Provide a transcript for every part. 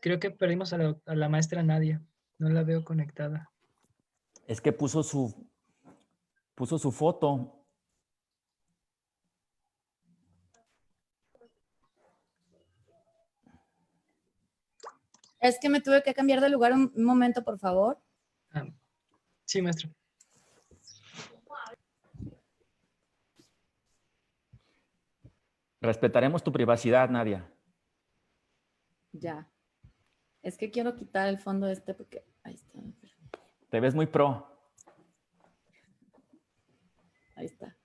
Creo que perdimos a la maestra Nadia. No la veo conectada. Es que puso su foto. Es que me tuve que cambiar de lugar un momento, por favor. Ah, sí, maestro. Respetaremos tu privacidad, Nadia. Ya. Es que quiero quitar el fondo este porque... Ahí está. Te ves muy pro. Ahí está.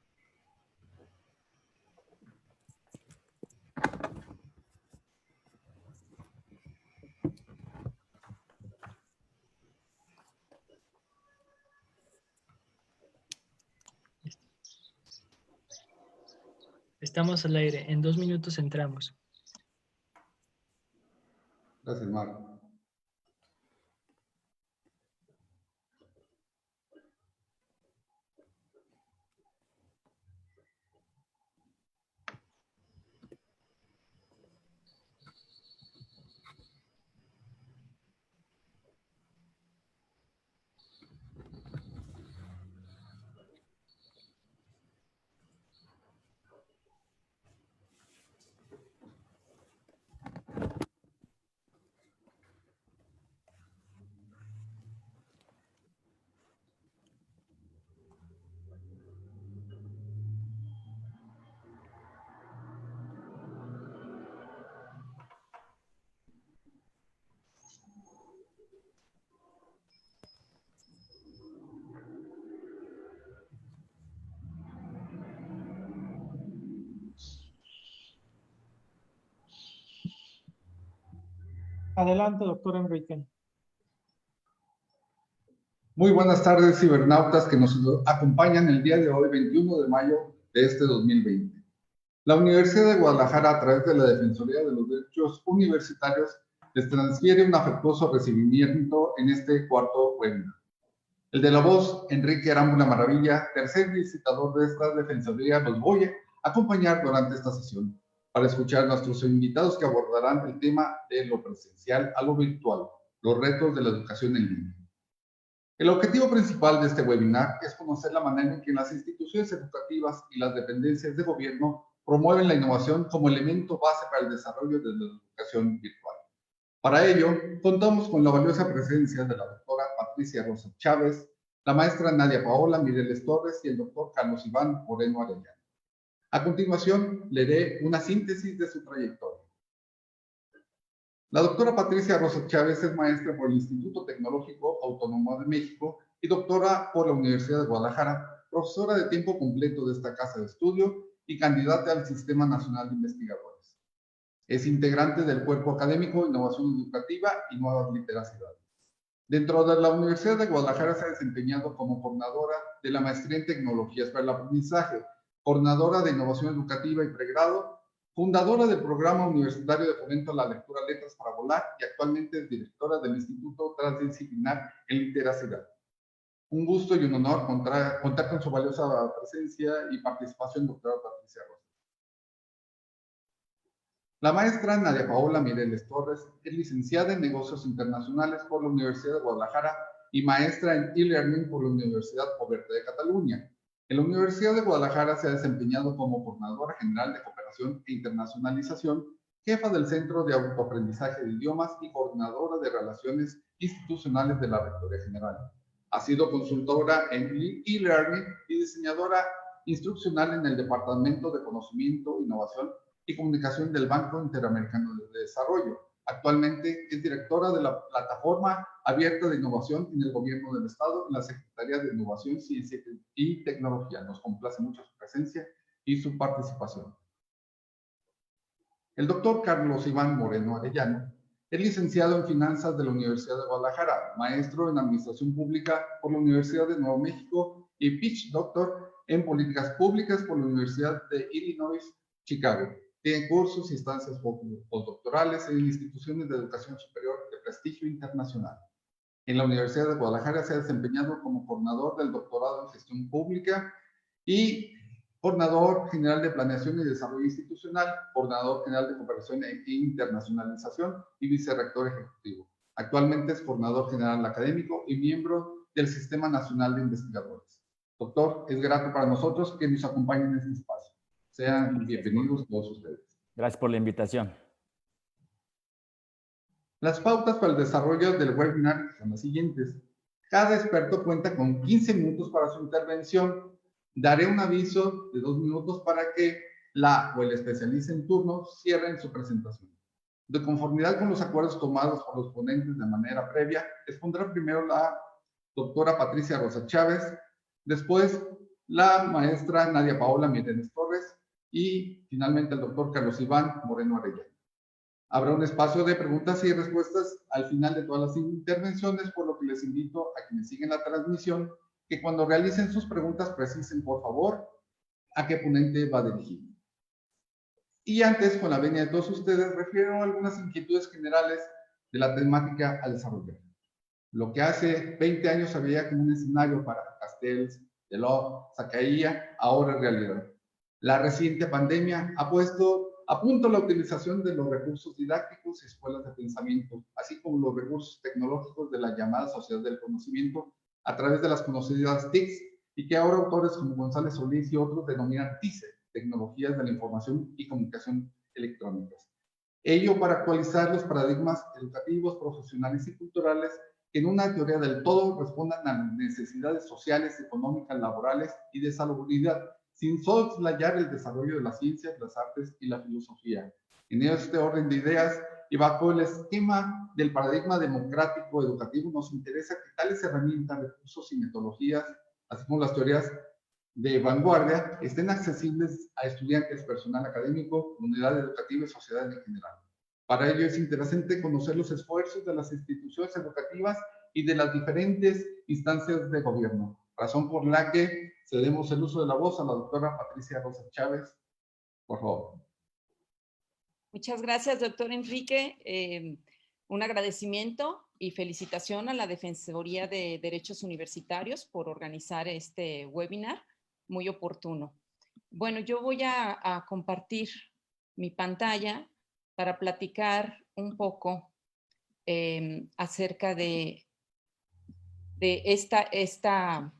Estamos al aire. En 2 minutos entramos. Gracias, Marco. Adelante, doctor Enrique. Muy buenas tardes, cibernautas que nos acompañan el día de hoy, 21 de mayo de este 2020. La Universidad de Guadalajara, a través de la Defensoría de los Derechos Universitarios, les transfiere un afectuoso recibimiento en este cuarto webinar. El de la voz, Enrique Arámbula Maravilla, tercer visitador de esta Defensoría, los voy a acompañar durante esta sesión para escuchar a nuestros invitados que abordarán el tema de lo presencial a lo virtual, los retos de la educación en línea. El objetivo principal de este webinar es conocer la manera en que las instituciones educativas y las dependencias de gobierno promueven la innovación como elemento base para el desarrollo de la educación virtual. Para ello, contamos con la valiosa presencia de la doctora Patricia Rosa Chávez, la maestra Nadia Paola Mireles Torres y el doctor Carlos Iván Moreno Arellano. A continuación, leeré una síntesis de su trayectoria. La doctora Patricia Rosa Chávez es maestra por el Instituto Tecnológico Autónomo de México y doctora por la Universidad de Guadalajara, profesora de tiempo completo de esta casa de estudio y candidata al Sistema Nacional de Investigadores. Es integrante del Cuerpo Académico Innovación Educativa y Nuevas Literacidades. Dentro de la Universidad de Guadalajara se ha desempeñado como coordinadora de la Maestría en Tecnologías para el Aprendizaje, coordinadora de Innovación Educativa y Pregrado, fundadora del Programa Universitario de Fomento a la Lectura Letras para Volar y actualmente es directora del Instituto Transdisciplinar en Literacidad. Un gusto y un honor contar con su valiosa presencia y participación, doctora Patricia Rosa. La maestra Nadia Paola Mireles Torres es licenciada en Negocios Internacionales por la Universidad de Guadalajara y maestra en e-learning por la Universidad Oberta de Cataluña. En la Universidad de Guadalajara se ha desempeñado como coordinadora general de cooperación e internacionalización, jefa del Centro de Autoaprendizaje de Idiomas y coordinadora de relaciones institucionales de la Rectoría General. Ha sido consultora en e-learning y diseñadora instruccional en el Departamento de Conocimiento, Innovación y Comunicación del Banco Interamericano de Desarrollo. Actualmente es directora de la Plataforma Abierta de Innovación en el Gobierno del Estado, en la Secretaría de Innovación, Ciencia y Tecnología. Nos complace mucho su presencia y su participación. El doctor Carlos Iván Moreno Arellano es licenciado en Finanzas de la Universidad de Guadalajara, maestro en Administración Pública por la Universidad de Nuevo México y Pitch Doctor en Políticas Públicas por la Universidad de Illinois, Chicago. Tiene cursos y estancias postdoctorales en instituciones de educación superior de prestigio internacional. En la Universidad de Guadalajara se ha desempeñado como coordinador del doctorado en Gestión Pública y Coordinador General de Planeación y Desarrollo Institucional, Coordinador General de Cooperación e Internacionalización y Vicerrector Ejecutivo. Actualmente es Coordinador General Académico y miembro del Sistema Nacional de Investigadores. Doctor, es grato para nosotros que nos acompañen en este espacio. Sean bienvenidos todos ustedes. Gracias por la invitación. Las pautas para el desarrollo del webinar son las siguientes. Cada experto cuenta con 15 minutos para su intervención. Daré un aviso de 2 minutos para que la o el especialista en turno cierren su presentación. De conformidad con los acuerdos tomados por los ponentes de manera previa, expondrá primero la doctora Patricia Rosa Chávez, después la maestra Nadia Paola Mireles Torres y finalmente el doctor Carlos Iván Moreno Arellano. Habrá un espacio de preguntas y respuestas al final de todas las intervenciones, por lo que les invito a quienes siguen la transmisión que cuando realicen sus preguntas precisen, por favor, a qué ponente va dirigido. Y antes, con la venia de todos ustedes, refiero algunas inquietudes generales de la temática a desarrollar. Lo que hace 20 años se veía como un escenario para Castells, Delors, Zacaías, ahora es realidad. La reciente pandemia ha puesto a punto la utilización de los recursos didácticos y escuelas de pensamiento, así como los recursos tecnológicos de la llamada sociedad del conocimiento a través de las conocidas TICs, y que ahora autores como González Solís y otros denominan TICE, Tecnologías de la Información y Comunicación Electrónicas. Ello para actualizar los paradigmas educativos, profesionales y culturales que en una teoría del todo respondan a las necesidades sociales, económicas, laborales y de salubridad, sin soslayar el desarrollo de las ciencias, las artes y la filosofía. En este orden de ideas y bajo el esquema del paradigma democrático educativo, nos interesa que tales herramientas, recursos y metodologías, así como las teorías de vanguardia, estén accesibles a estudiantes, personal académico, comunidad educativa y sociedad en general. Para ello es interesante conocer los esfuerzos de las instituciones educativas y de las diferentes instancias de gobierno, razón por la que cedemos el uso de la voz a la doctora Patricia Rosa Chávez. Por favor. Muchas gracias, doctor Enrique. Un agradecimiento y felicitación a la Defensoría de Derechos Universitarios por organizar este webinar, muy oportuno. Bueno, yo voy a compartir mi pantalla para platicar un poco acerca de esta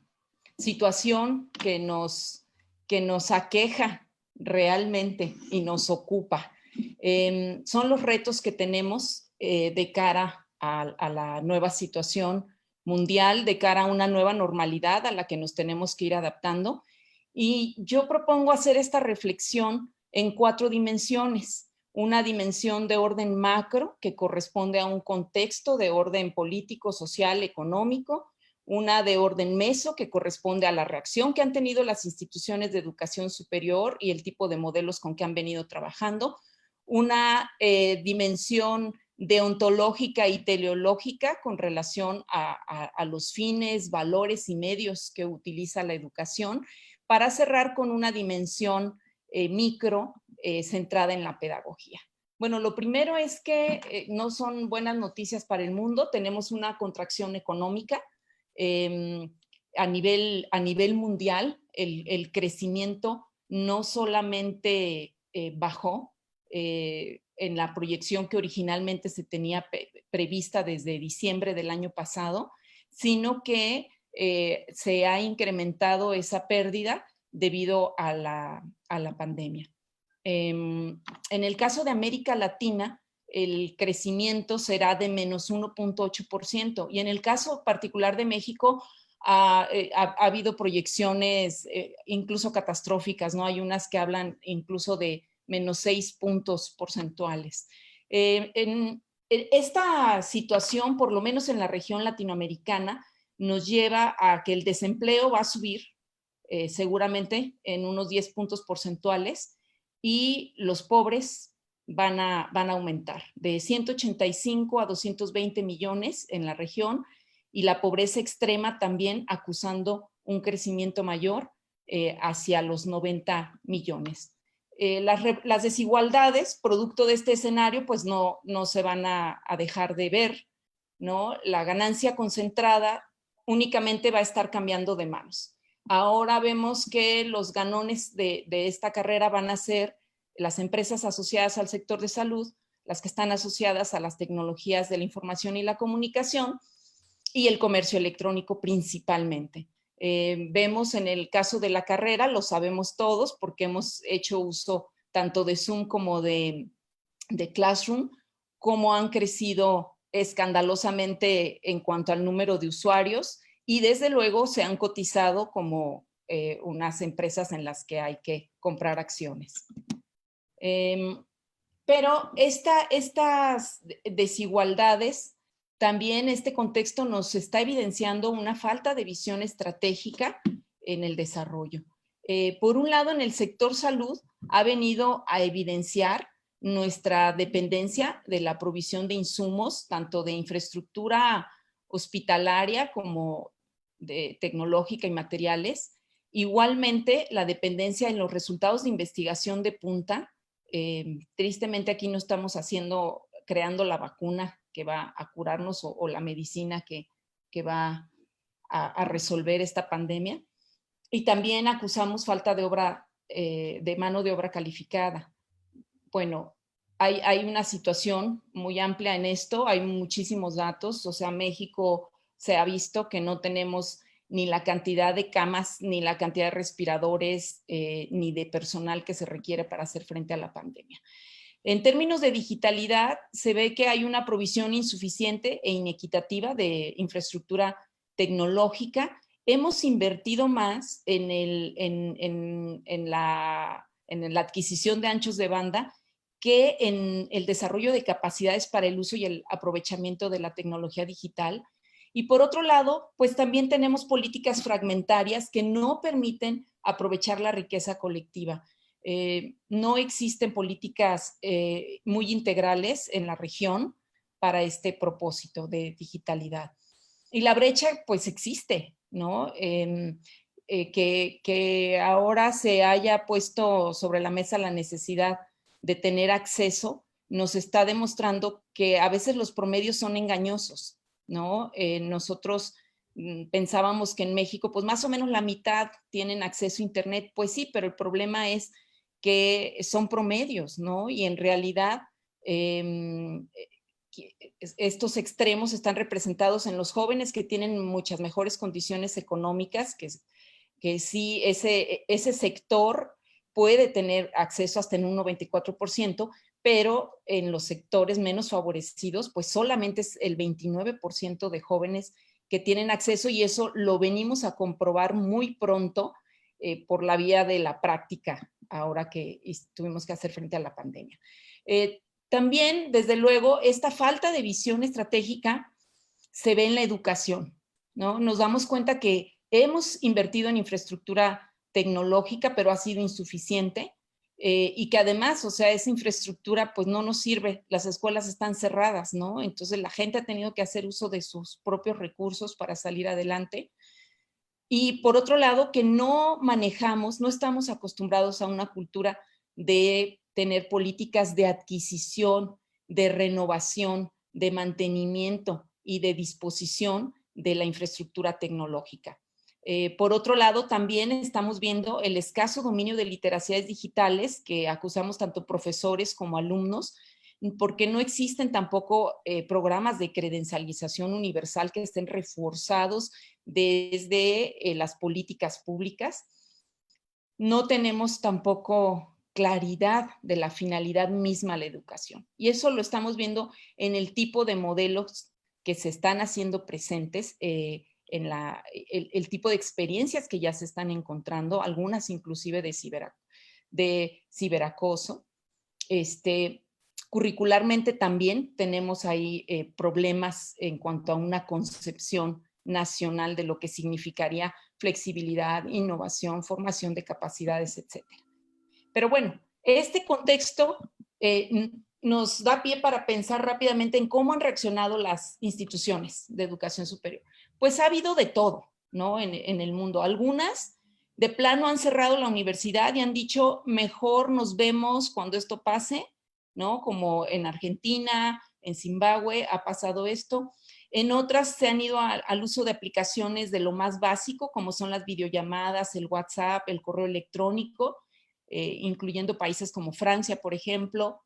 situación que nos aqueja realmente y nos ocupa. Son los retos que tenemos de cara a la nueva situación mundial, de cara a una nueva normalidad a la que nos tenemos que ir adaptando. Y yo propongo hacer esta reflexión en 4 dimensiones. Una dimensión de orden macro, que corresponde a un contexto de orden político, social, económico. Una de orden meso, que corresponde a la reacción que han tenido las instituciones de educación superior y el tipo de modelos con que han venido trabajando. Una dimensión deontológica y teleológica con relación a los fines, valores y medios que utiliza la educación, para cerrar con una dimensión micro centrada en la pedagogía. Bueno, lo primero es que no son buenas noticias para el mundo. Tenemos una contracción económica a nivel mundial. El crecimiento no solamente bajó en la proyección que originalmente se tenía prevista desde diciembre del año pasado, sino que se ha incrementado esa pérdida debido a la pandemia. En el caso de América Latina, el crecimiento será de menos 1.8%, y en el caso particular de México ha habido proyecciones incluso catastróficas, ¿no? Hay unas que hablan incluso de menos 6 puntos porcentuales. En esta situación, por lo menos en la región latinoamericana, nos lleva a que el desempleo va a subir seguramente en unos 10 puntos porcentuales, y los pobres van a aumentar de 185 a 220 millones en la región, y la pobreza extrema también acusando un crecimiento mayor hacia los 90 millones. Las desigualdades producto de este escenario pues no se van a dejar de ver, ¿no? La ganancia concentrada únicamente va a estar cambiando de manos. ahora vemos que los ganones de esta carrera van a ser las empresas asociadas al sector de salud, las que están asociadas a las tecnologías de la información y la comunicación y el comercio electrónico principalmente. Vemos en el caso de la carrera, lo sabemos todos porque hemos hecho uso tanto de Zoom como de Classroom, cómo han crecido escandalosamente en cuanto al número de usuarios y desde luego se han cotizado como unas empresas en las que hay que comprar acciones. Pero estas desigualdades, también este contexto nos está evidenciando una falta de visión estratégica en el desarrollo. Por un lado, en el sector salud ha venido a evidenciar nuestra dependencia de la provisión de insumos, tanto de infraestructura hospitalaria como de tecnológica y materiales. Igualmente, la dependencia en los resultados de investigación de punta. Tristemente aquí no estamos creando la vacuna que va a curarnos o la medicina que va a resolver esta pandemia. Y también acusamos falta de mano de obra calificada. Bueno, hay una situación muy amplia en esto, hay muchísimos datos, o sea, México se ha visto que no tenemos ni la cantidad de camas, ni la cantidad de respiradores, ni de personal que se requiere para hacer frente a la pandemia. En términos de digitalidad, se ve que hay una provisión insuficiente e inequitativa de infraestructura tecnológica. Hemos invertido más en la adquisición de anchos de banda que en el desarrollo de capacidades para el uso y el aprovechamiento de la tecnología digital. Y por otro lado, pues también tenemos políticas fragmentarias que no permiten aprovechar la riqueza colectiva. No existen políticas muy integrales en la región para este propósito de digitalidad. Y la brecha pues existe, ¿no? Que ahora se haya puesto sobre la mesa la necesidad de tener acceso, nos está demostrando que a veces los promedios son engañosos, ¿no? Nosotros pensábamos que en México, pues más o menos la mitad tienen acceso a Internet. Pues sí, pero el problema es que son promedios, ¿no? Y en realidad estos extremos están representados en los jóvenes que tienen muchas mejores condiciones económicas, que sí, ese sector puede tener acceso hasta en un 94%, pero en los sectores menos favorecidos, pues solamente es el 29% de jóvenes que tienen acceso y eso lo venimos a comprobar muy pronto por la vía de la práctica, ahora que tuvimos que hacer frente a la pandemia. También, desde luego, esta falta de visión estratégica se ve en la educación, ¿no? Nos damos cuenta que hemos invertido en infraestructura tecnológica, pero ha sido insuficiente y que además, o sea, esa infraestructura pues no nos sirve, las escuelas están cerradas, ¿no? Entonces la gente ha tenido que hacer uso de sus propios recursos para salir adelante. Y por otro lado, que no manejamos, no estamos acostumbrados a una cultura de tener políticas de adquisición, de renovación, de mantenimiento y de disposición de la infraestructura tecnológica. Por otro lado, también estamos viendo el escaso dominio de literacias digitales que acusamos tanto profesores como alumnos, porque no existen tampoco programas de credencialización universal que estén reforzados desde las políticas públicas. No tenemos tampoco claridad de la finalidad misma de la educación. Y eso lo estamos viendo en el tipo de modelos que se están haciendo presentes, en el tipo de experiencias que ya se están encontrando, algunas inclusive de ciberacoso. Curricularmente también tenemos ahí problemas en cuanto a una concepción nacional de lo que significaría flexibilidad, innovación, formación de capacidades, etc. Pero bueno, este contexto nos da pie para pensar rápidamente en cómo han reaccionado las instituciones de educación superior. Pues ha habido de todo, ¿no? En el mundo. Algunas de plano han cerrado la universidad y han dicho, mejor nos vemos cuando esto pase, ¿no? Como en Argentina, en Zimbabue ha pasado esto. En otras se han ido al uso de aplicaciones de lo más básico, como son las videollamadas, el WhatsApp, el correo electrónico, incluyendo países como Francia, por ejemplo,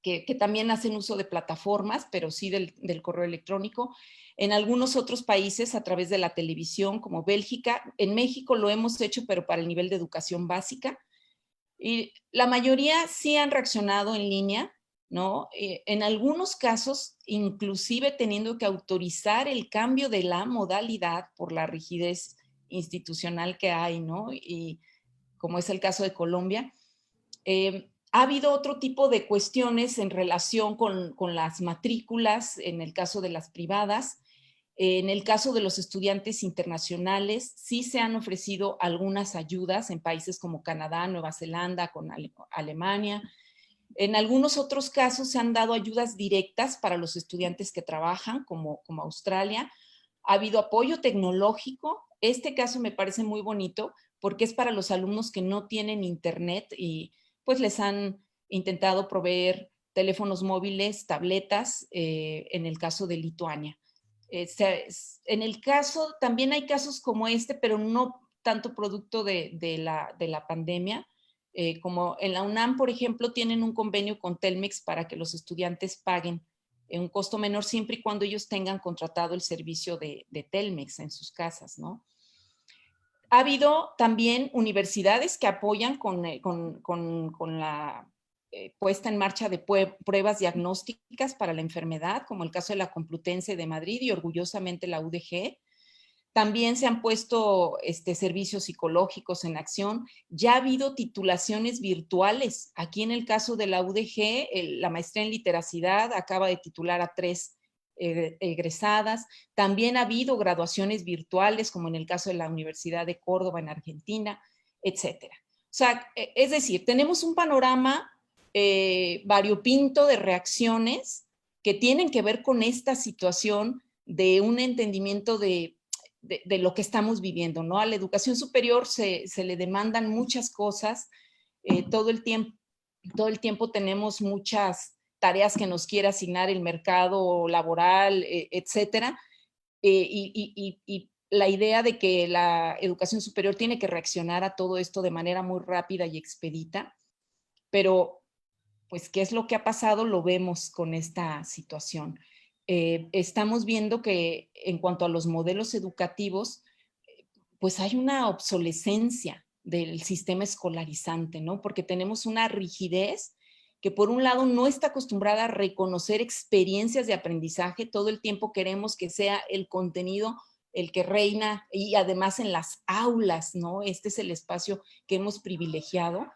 que también hacen uso de plataformas, pero sí del correo electrónico. En algunos otros países a través de la televisión, como Bélgica. En México lo hemos hecho, pero para el nivel de educación básica. Y la mayoría sí han reaccionado en línea, ¿no? En algunos casos, inclusive teniendo que autorizar el cambio de la modalidad por la rigidez institucional que hay, ¿no? Y como es el caso de Colombia. Ha habido otro tipo de cuestiones en relación con las matrículas, en el caso de las privadas. En el caso de los estudiantes internacionales, sí se han ofrecido algunas ayudas en países como Canadá, Nueva Zelanda, con Alemania. En algunos otros casos se han dado ayudas directas para los estudiantes que trabajan, como Australia. Ha habido apoyo tecnológico. Este caso me parece muy bonito porque es para los alumnos que no tienen internet y pues les han intentado proveer teléfonos móviles, tabletas, en el caso de Lituania. En el caso, también hay casos como este, pero no tanto producto de la pandemia, como en la UNAM, por ejemplo, tienen un convenio con Telmex para que los estudiantes paguen un costo menor siempre y cuando ellos tengan contratado el servicio de Telmex en sus casas, ¿no? Ha habido también universidades que apoyan con la puesta en marcha de pruebas diagnósticas para la enfermedad, como el caso de la Complutense de Madrid y orgullosamente la UDG. También se han puesto servicios psicológicos en acción. Ya ha habido titulaciones virtuales. Aquí en el caso de la UDG, la maestría en literacidad acaba de titular a 3 egresadas. También ha habido graduaciones virtuales, como en el caso de la Universidad de Córdoba en Argentina, etcétera. O sea, es decir, tenemos un panorama variopinto de reacciones que tienen que ver con esta situación de un entendimiento de lo que estamos viviendo, ¿no? A la educación superior se le demandan muchas cosas, todo el tiempo tenemos muchas tareas que nos quiere asignar el mercado laboral, etcétera, y la idea de que la educación superior tiene que reaccionar a todo esto de manera muy rápida y expedita, pero pues qué es lo que ha pasado, lo vemos con esta situación. Estamos viendo que en cuanto a los modelos educativos, pues hay una obsolescencia del sistema escolarizante, ¿no? Porque tenemos una rigidez que por un lado no está acostumbrada a reconocer experiencias de aprendizaje, todo el tiempo queremos que sea el contenido el que reina y además en las aulas, ¿no? Este es el espacio que hemos privilegiado.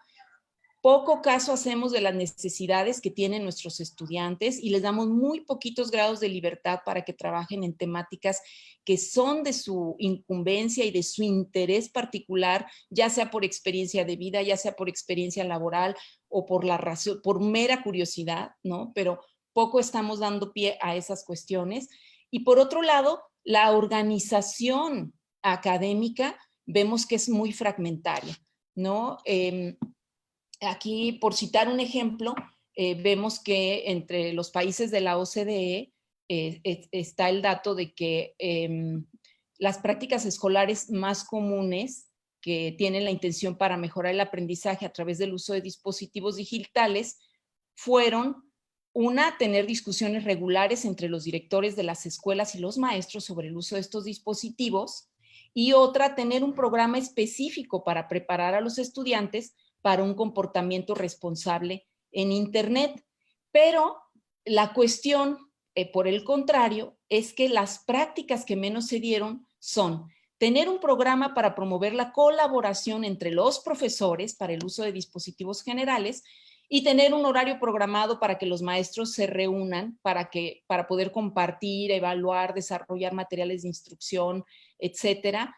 Poco caso hacemos de las necesidades que tienen nuestros estudiantes y les damos muy poquitos grados de libertad para que trabajen en temáticas que son de su incumbencia y de su interés particular, ya sea por experiencia de vida, ya sea por experiencia laboral o por la razón, por mera curiosidad, ¿no? Pero poco estamos dando pie a esas cuestiones. Y por otro lado, la organización académica vemos que es muy fragmentaria, ¿no? Aquí, por citar un ejemplo, vemos que entre los países de la OCDE está el dato de que las prácticas escolares más comunes que tienen la intención para mejorar el aprendizaje a través del uso de dispositivos digitales fueron, una, tener discusiones regulares entre los directores de las escuelas y los maestros sobre el uso de estos dispositivos, y otra, tener un programa específico para preparar a los estudiantes para un comportamiento responsable en Internet. Pero la cuestión, por el contrario, es que las prácticas que menos se dieron son tener un programa para promover la colaboración entre los profesores para el uso de dispositivos generales y tener un horario programado para que los maestros se reúnan para poder compartir, evaluar, desarrollar materiales de instrucción, etcétera.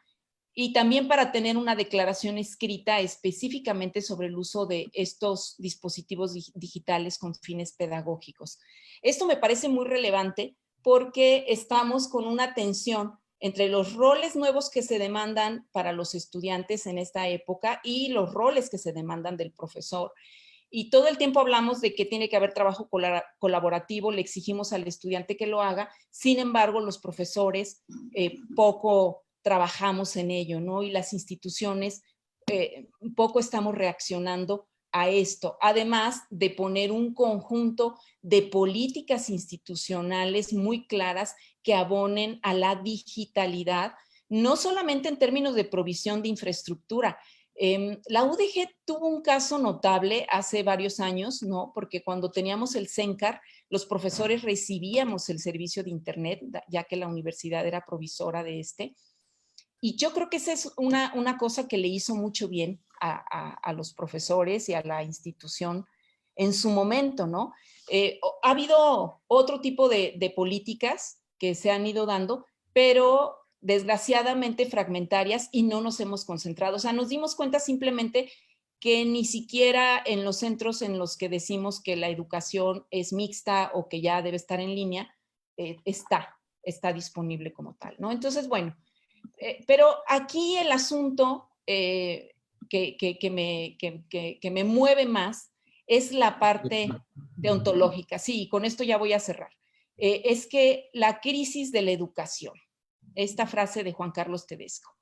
Y también para tener una declaración escrita específicamente sobre el uso de estos dispositivos digitales con fines pedagógicos. Esto me parece muy relevante porque estamos con una tensión entre los roles nuevos que se demandan para los estudiantes en esta época y los roles que se demandan del profesor. Y todo el tiempo hablamos de que tiene que haber trabajo colaborativo, le exigimos al estudiante que lo haga, sin embargo, los profesores poco trabajamos en ello, ¿no? Y las instituciones poco estamos reaccionando a esto, además de poner un conjunto de políticas institucionales muy claras que abonen a la digitalidad, no solamente en términos de provisión de infraestructura. La UDG tuvo un caso notable hace varios años, ¿no? Porque cuando teníamos el CENCAR, los profesores recibíamos el servicio de Internet, ya que la universidad era provisora de este. Y yo creo que esa es una cosa que le hizo mucho bien a los profesores y a la institución en su momento, ¿no? Ha habido otro tipo de políticas que se han ido dando, pero desgraciadamente fragmentarias y no nos hemos concentrado. O sea, nos dimos cuenta simplemente que ni siquiera en los centros en los que decimos que la educación es mixta o que ya debe estar en línea, está disponible como tal, ¿no? Entonces, bueno, pero aquí el asunto que me mueve más es la parte deontológica. Sí, y con esto ya voy a cerrar. Es que la crisis de la educación, esta frase de Juan Carlos Tedesco,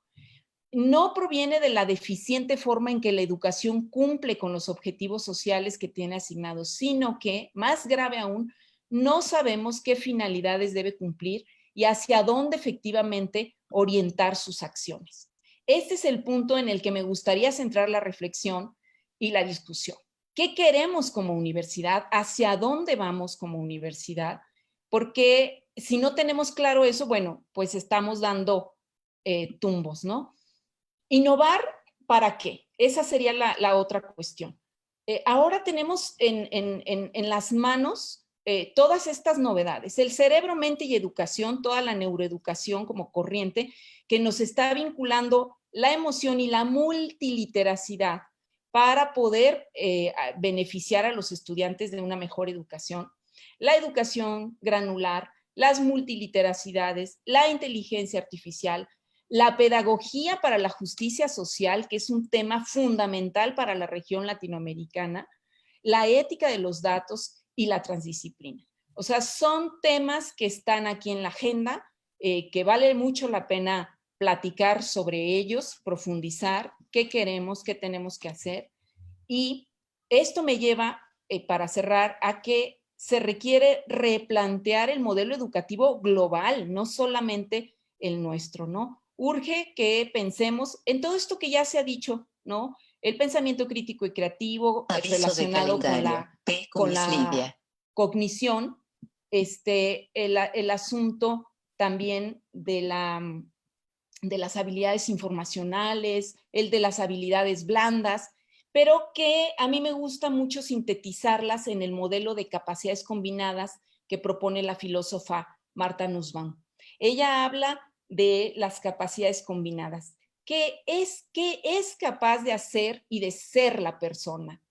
no proviene de la deficiente forma en que la educación cumple con los objetivos sociales que tiene asignados, sino que, más grave aún, no sabemos qué finalidades debe cumplir y hacia dónde efectivamente orientar sus acciones. Este es el punto en el que me gustaría centrar la reflexión y la discusión. ¿Qué queremos como universidad? ¿Hacia dónde vamos como universidad? Porque si no tenemos claro eso, bueno, pues estamos dando tumbos, ¿no? Innovar, ¿para qué? Esa sería la otra cuestión. Ahora tenemos en las manos todas estas novedades, el cerebro, mente y educación, toda la neuroeducación como corriente que nos está vinculando la emoción y la multiliteracidad para poder beneficiar a los estudiantes de una mejor educación. La educación granular, las multiliteracidades, la inteligencia artificial, la pedagogía para la justicia social, que es un tema fundamental para la región latinoamericana, la ética de los datos y la transdisciplina. O sea, son temas que están aquí en la agenda, que vale mucho la pena platicar sobre ellos, profundizar, qué queremos, qué tenemos que hacer. Y esto me lleva, para cerrar, a que se requiere replantear el modelo educativo global, no solamente el nuestro, ¿no? Urge que pensemos en todo esto que ya se ha dicho, ¿no? El pensamiento crítico y creativo relacionado con la cognición, el asunto también de las habilidades informacionales, el de las habilidades blandas, pero que a mí me gusta mucho sintetizarlas en el modelo de capacidades combinadas que propone la filósofa Martha Nussbaum. Ella habla de las capacidades combinadas. ¿Qué es capaz de hacer y de ser la persona?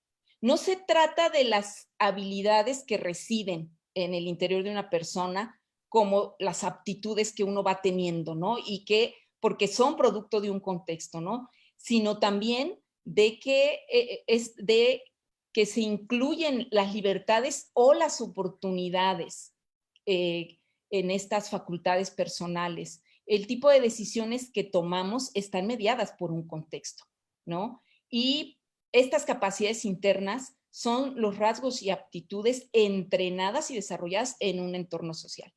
No se trata de las habilidades que residen en el interior de una persona como las aptitudes que uno va teniendo, ¿no? Y que, porque son producto de un contexto, ¿no? Sino también de que se incluyen las libertades o las oportunidades en estas facultades personales. El tipo de decisiones que tomamos están mediadas por un contexto, ¿no? Y estas capacidades internas son los rasgos y aptitudes entrenadas y desarrolladas en un entorno social.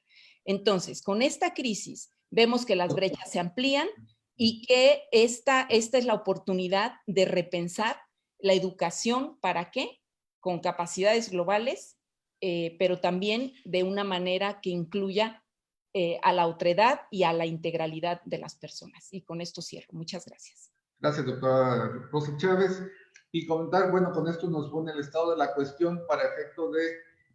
Entonces, con esta crisis vemos que las brechas se amplían y que esta es la oportunidad de repensar la educación. ¿Para qué? Con capacidades globales, pero también de una manera que incluya a la otredad y a la integralidad de las personas. Y con esto cierro. Muchas gracias. Gracias, doctora Rosa Chávez. Y comentar, bueno, con esto nos pone el estado de la cuestión para efecto de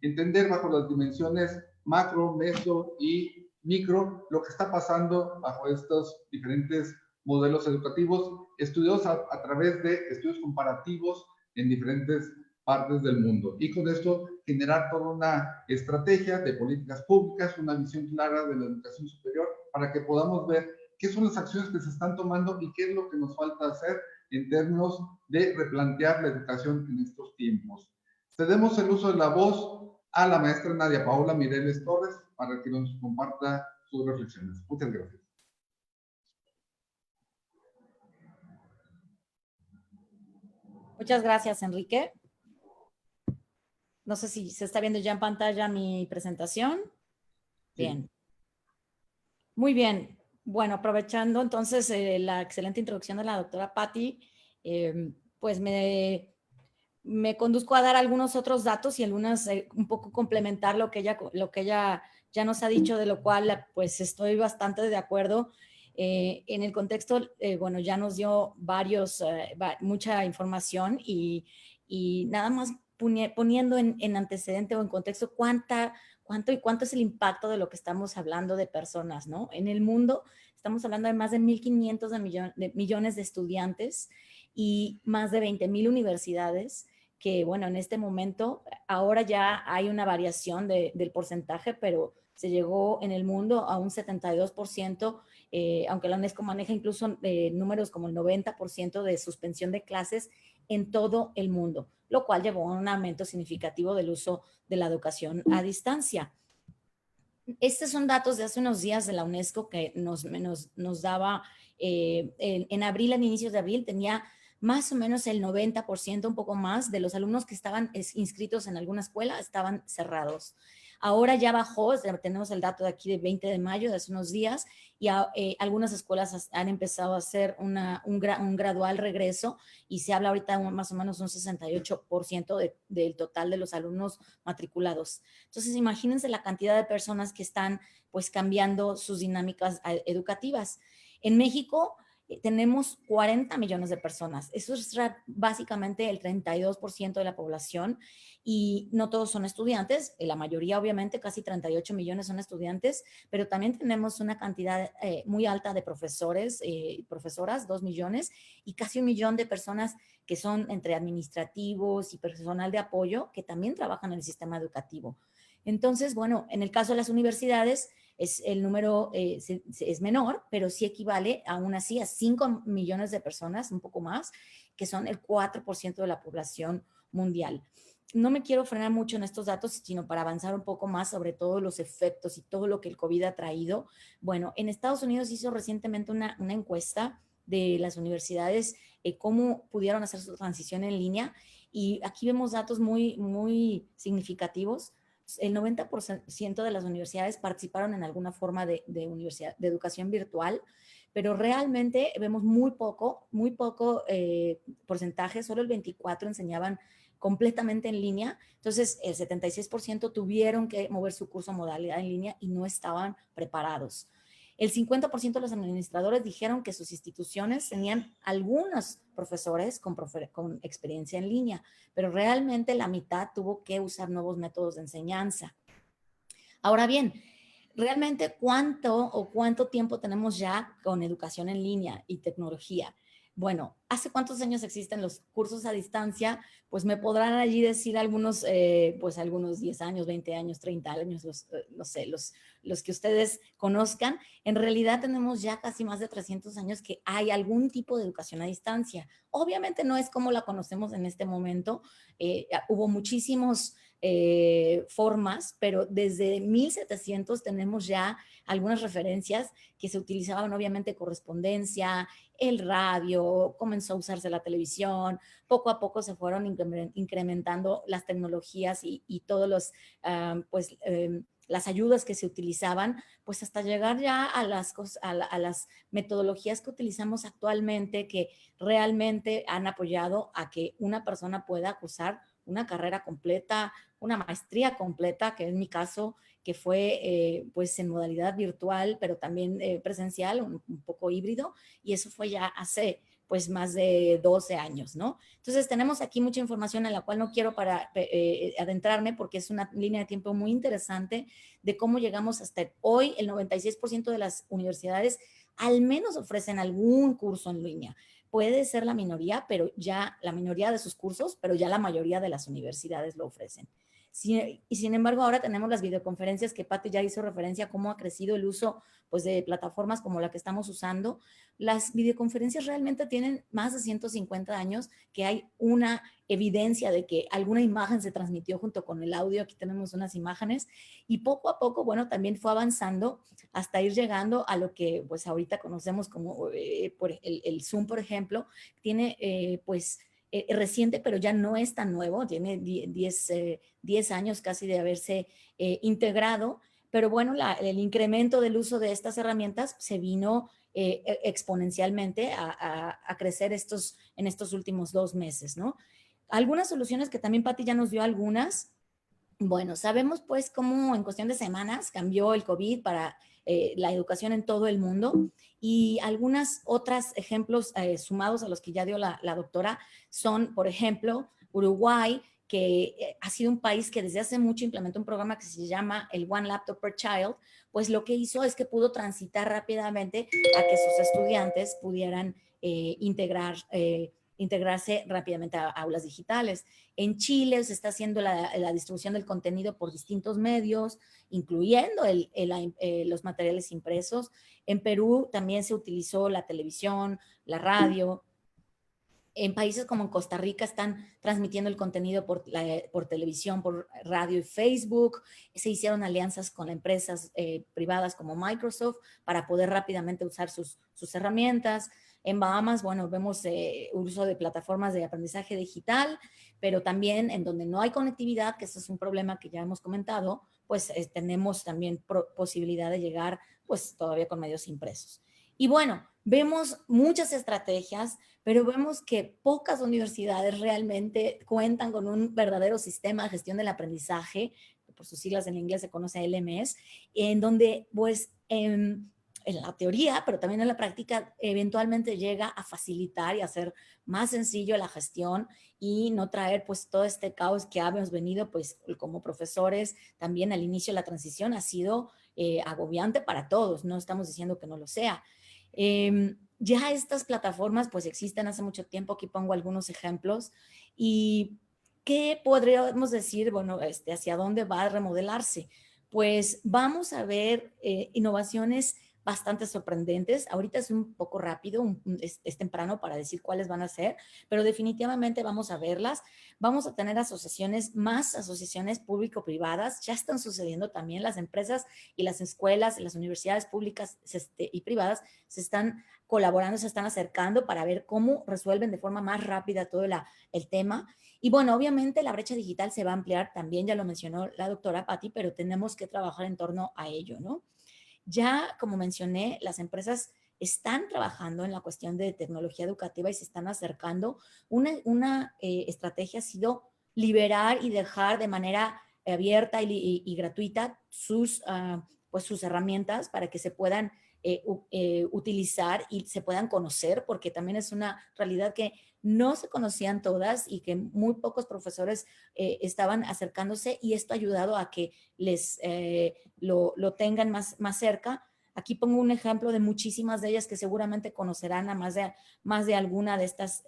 entender bajo las dimensiones macro, meso y micro lo que está pasando bajo estos diferentes modelos educativos estudiados a través de estudios comparativos en diferentes partes del mundo. Y con esto generar toda una estrategia de políticas públicas, una visión clara de la educación superior para que podamos ver qué son las acciones que se están tomando y qué es lo que nos falta hacer en términos de replantear la educación en estos tiempos. Cedemos el uso de la voz a la maestra Nadia Paola Mireles Torres para que nos comparta sus reflexiones. Muchas gracias. Muchas gracias, Enrique. No sé si se está viendo ya en pantalla mi presentación. Bien. Muy bien. Bueno, aprovechando entonces la excelente introducción de la doctora Patti, pues me conduzco a dar algunos otros datos y algunas, un poco complementar lo que ella ya nos ha dicho, de lo cual pues estoy bastante de acuerdo. En el contexto, bueno, ya nos dio mucha información y nada más poniendo en antecedente o en contexto cuánto es el impacto de lo que estamos hablando de personas, ¿no? En el mundo estamos hablando de más de 1.500 millones de estudiantes y más de 20,000 universidades que, bueno, en este momento, ahora ya hay una variación del porcentaje, pero se llegó en el mundo a un 72%, aunque la UNESCO maneja incluso números como el 90% de suspensión de clases en todo el mundo, lo cual llevó a un aumento significativo del uso de la educación a distancia. Estos son datos de hace unos días de la UNESCO que nos daba en abril, a inicios de abril, tenía más o menos el 90%, un poco más, de los alumnos que estaban inscritos en alguna escuela estaban cerrados. Ahora ya bajó, tenemos el dato de aquí de 20 de mayo, de hace unos días, y algunas escuelas han empezado a hacer un gradual regreso y se habla ahorita más o menos un 68% del total de los alumnos matriculados. Entonces, imagínense la cantidad de personas que están pues cambiando sus dinámicas educativas. En México tenemos 40 millones de personas. Eso es básicamente el 32% de la población y no todos son estudiantes. La mayoría, obviamente, casi 38 millones son estudiantes, pero también tenemos una cantidad muy alta de profesores y profesoras, 2 millones, y casi 1 millón de personas que son entre administrativos y personal de apoyo que también trabajan en el sistema educativo. Entonces, bueno, en el caso de las universidades, el número es menor, pero sí equivale aún así a 5 millones de personas, un poco más, que son el 4% de la población mundial. No me quiero frenar mucho en estos datos, sino para avanzar un poco más sobre todos los efectos y todo lo que el COVID ha traído. Bueno, en Estados Unidos hizo recientemente una encuesta de las universidades, cómo pudieron hacer su transición en línea, y aquí vemos datos muy, muy significativos. El 90% de las universidades participaron en alguna forma de educación virtual, pero realmente vemos muy poco porcentaje, solo el 24% enseñaban completamente en línea. Entonces, el 76% tuvieron que mover su curso a modalidad en línea y no estaban preparados. El 50% de los administradores dijeron que sus instituciones tenían algunos profesores con experiencia en línea, pero realmente la mitad tuvo que usar nuevos métodos de enseñanza. Ahora bien, realmente cuánto tiempo tenemos ya con educación en línea y tecnología. Bueno, ¿hace cuántos años existen los cursos a distancia? Pues me podrán allí decir algunos 10 años, 20 años, 30 años, no sé, los que ustedes conozcan. En realidad tenemos ya casi más de 300 años que hay algún tipo de educación a distancia. Obviamente no es como la conocemos en este momento. Hubo muchísimos formas, pero desde 1700 tenemos ya algunas referencias que se utilizaban, obviamente correspondencia, el radio, comenzó a usarse la televisión, poco a poco se fueron incrementando las tecnologías y todos los, las ayudas que se utilizaban, pues hasta llegar ya a las metodologías que utilizamos actualmente, que realmente han apoyado a que una persona pueda cursar una carrera completa, una maestría completa, que es mi caso, que fue pues en modalidad virtual, pero también presencial, un poco híbrido, y eso fue ya hace pues más de 12 años, ¿no? Entonces tenemos aquí mucha información en la cual no quiero adentrarme porque es una línea de tiempo muy interesante de cómo llegamos hasta hoy. El 96% de las universidades al menos ofrecen algún curso en línea. Puede ser la minoría, pero ya la mayoría de sus cursos, pero ya la mayoría de las universidades lo ofrecen. Y sin embargo, ahora tenemos las videoconferencias que Pati ya hizo referencia a cómo ha crecido el uso pues, de plataformas como la que estamos usando. Las videoconferencias realmente tienen más de 150 años, que hay una evidencia de que alguna imagen se transmitió junto con el audio. Aquí tenemos unas imágenes y poco a poco, bueno, también fue avanzando hasta ir llegando a lo que pues ahorita conocemos como el Zoom, por ejemplo, tiene pues reciente, pero ya no es tan nuevo, tiene 10 años casi de haberse integrado, pero bueno, el incremento del uso de estas herramientas se vino exponencialmente a crecer en estos últimos 2 meses, ¿no? Algunas soluciones que también Pati ya nos dio algunas. Bueno, sabemos pues cómo en cuestión de semanas cambió el COVID para la educación en todo el mundo, y algunas otras ejemplos sumados a los que ya dio la doctora son, por ejemplo, Uruguay, que ha sido un país que desde hace mucho implementó un programa que se llama el One Laptop per Child. Pues lo que hizo es que pudo transitar rápidamente a que sus estudiantes pudieran integrarse rápidamente a aulas digitales. En Chile se está haciendo la distribución del contenido por distintos medios, incluyendo los materiales impresos. En Perú también se utilizó la televisión, la radio. En países como en Costa Rica están transmitiendo el contenido por televisión, por radio y Facebook. Se hicieron alianzas con empresas privadas como Microsoft para poder rápidamente usar sus herramientas. En Bahamas, bueno, vemos uso de plataformas de aprendizaje digital, pero también en donde no hay conectividad, que ese es un problema que ya hemos comentado, pues tenemos también posibilidad de llegar pues todavía con medios impresos. Y bueno, vemos muchas estrategias, pero vemos que pocas universidades realmente cuentan con un verdadero sistema de gestión del aprendizaje, por sus siglas en inglés se conoce LMS, en donde pues en la teoría, pero también en la práctica, eventualmente llega a facilitar y hacer más sencillo la gestión y no traer pues todo este caos que hemos venido pues como profesores. También al inicio de la transición ha sido agobiante para todos, no estamos diciendo que no lo sea. Ya estas plataformas pues existen hace mucho tiempo, aquí pongo algunos ejemplos. ¿Y qué podríamos decir? Bueno, ¿hacia dónde va a remodelarse? Pues vamos a ver innovaciones bastante sorprendentes. Ahorita es un poco rápido, es temprano para decir cuáles van a ser, pero definitivamente vamos a verlas. Vamos a tener más asociaciones público-privadas. Ya están sucediendo también. Las empresas y las escuelas y las universidades públicas y privadas se están colaborando, se están acercando para ver cómo resuelven de forma más rápida todo el tema. Y bueno, obviamente la brecha digital se va a ampliar también, ya lo mencionó la doctora Patti, pero tenemos que trabajar en torno a ello, ¿no? Ya, como mencioné, las empresas están trabajando en la cuestión de tecnología educativa y se están acercando. Una estrategia ha sido liberar y dejar de manera abierta y gratuita sus herramientas para que se puedan utilizar y se puedan conocer, porque también es una realidad que no se conocían todas y que muy pocos profesores estaban acercándose, y esto ha ayudado a que lo tengan más cerca. Aquí pongo un ejemplo de muchísimas de ellas que seguramente conocerán a más de alguna de estas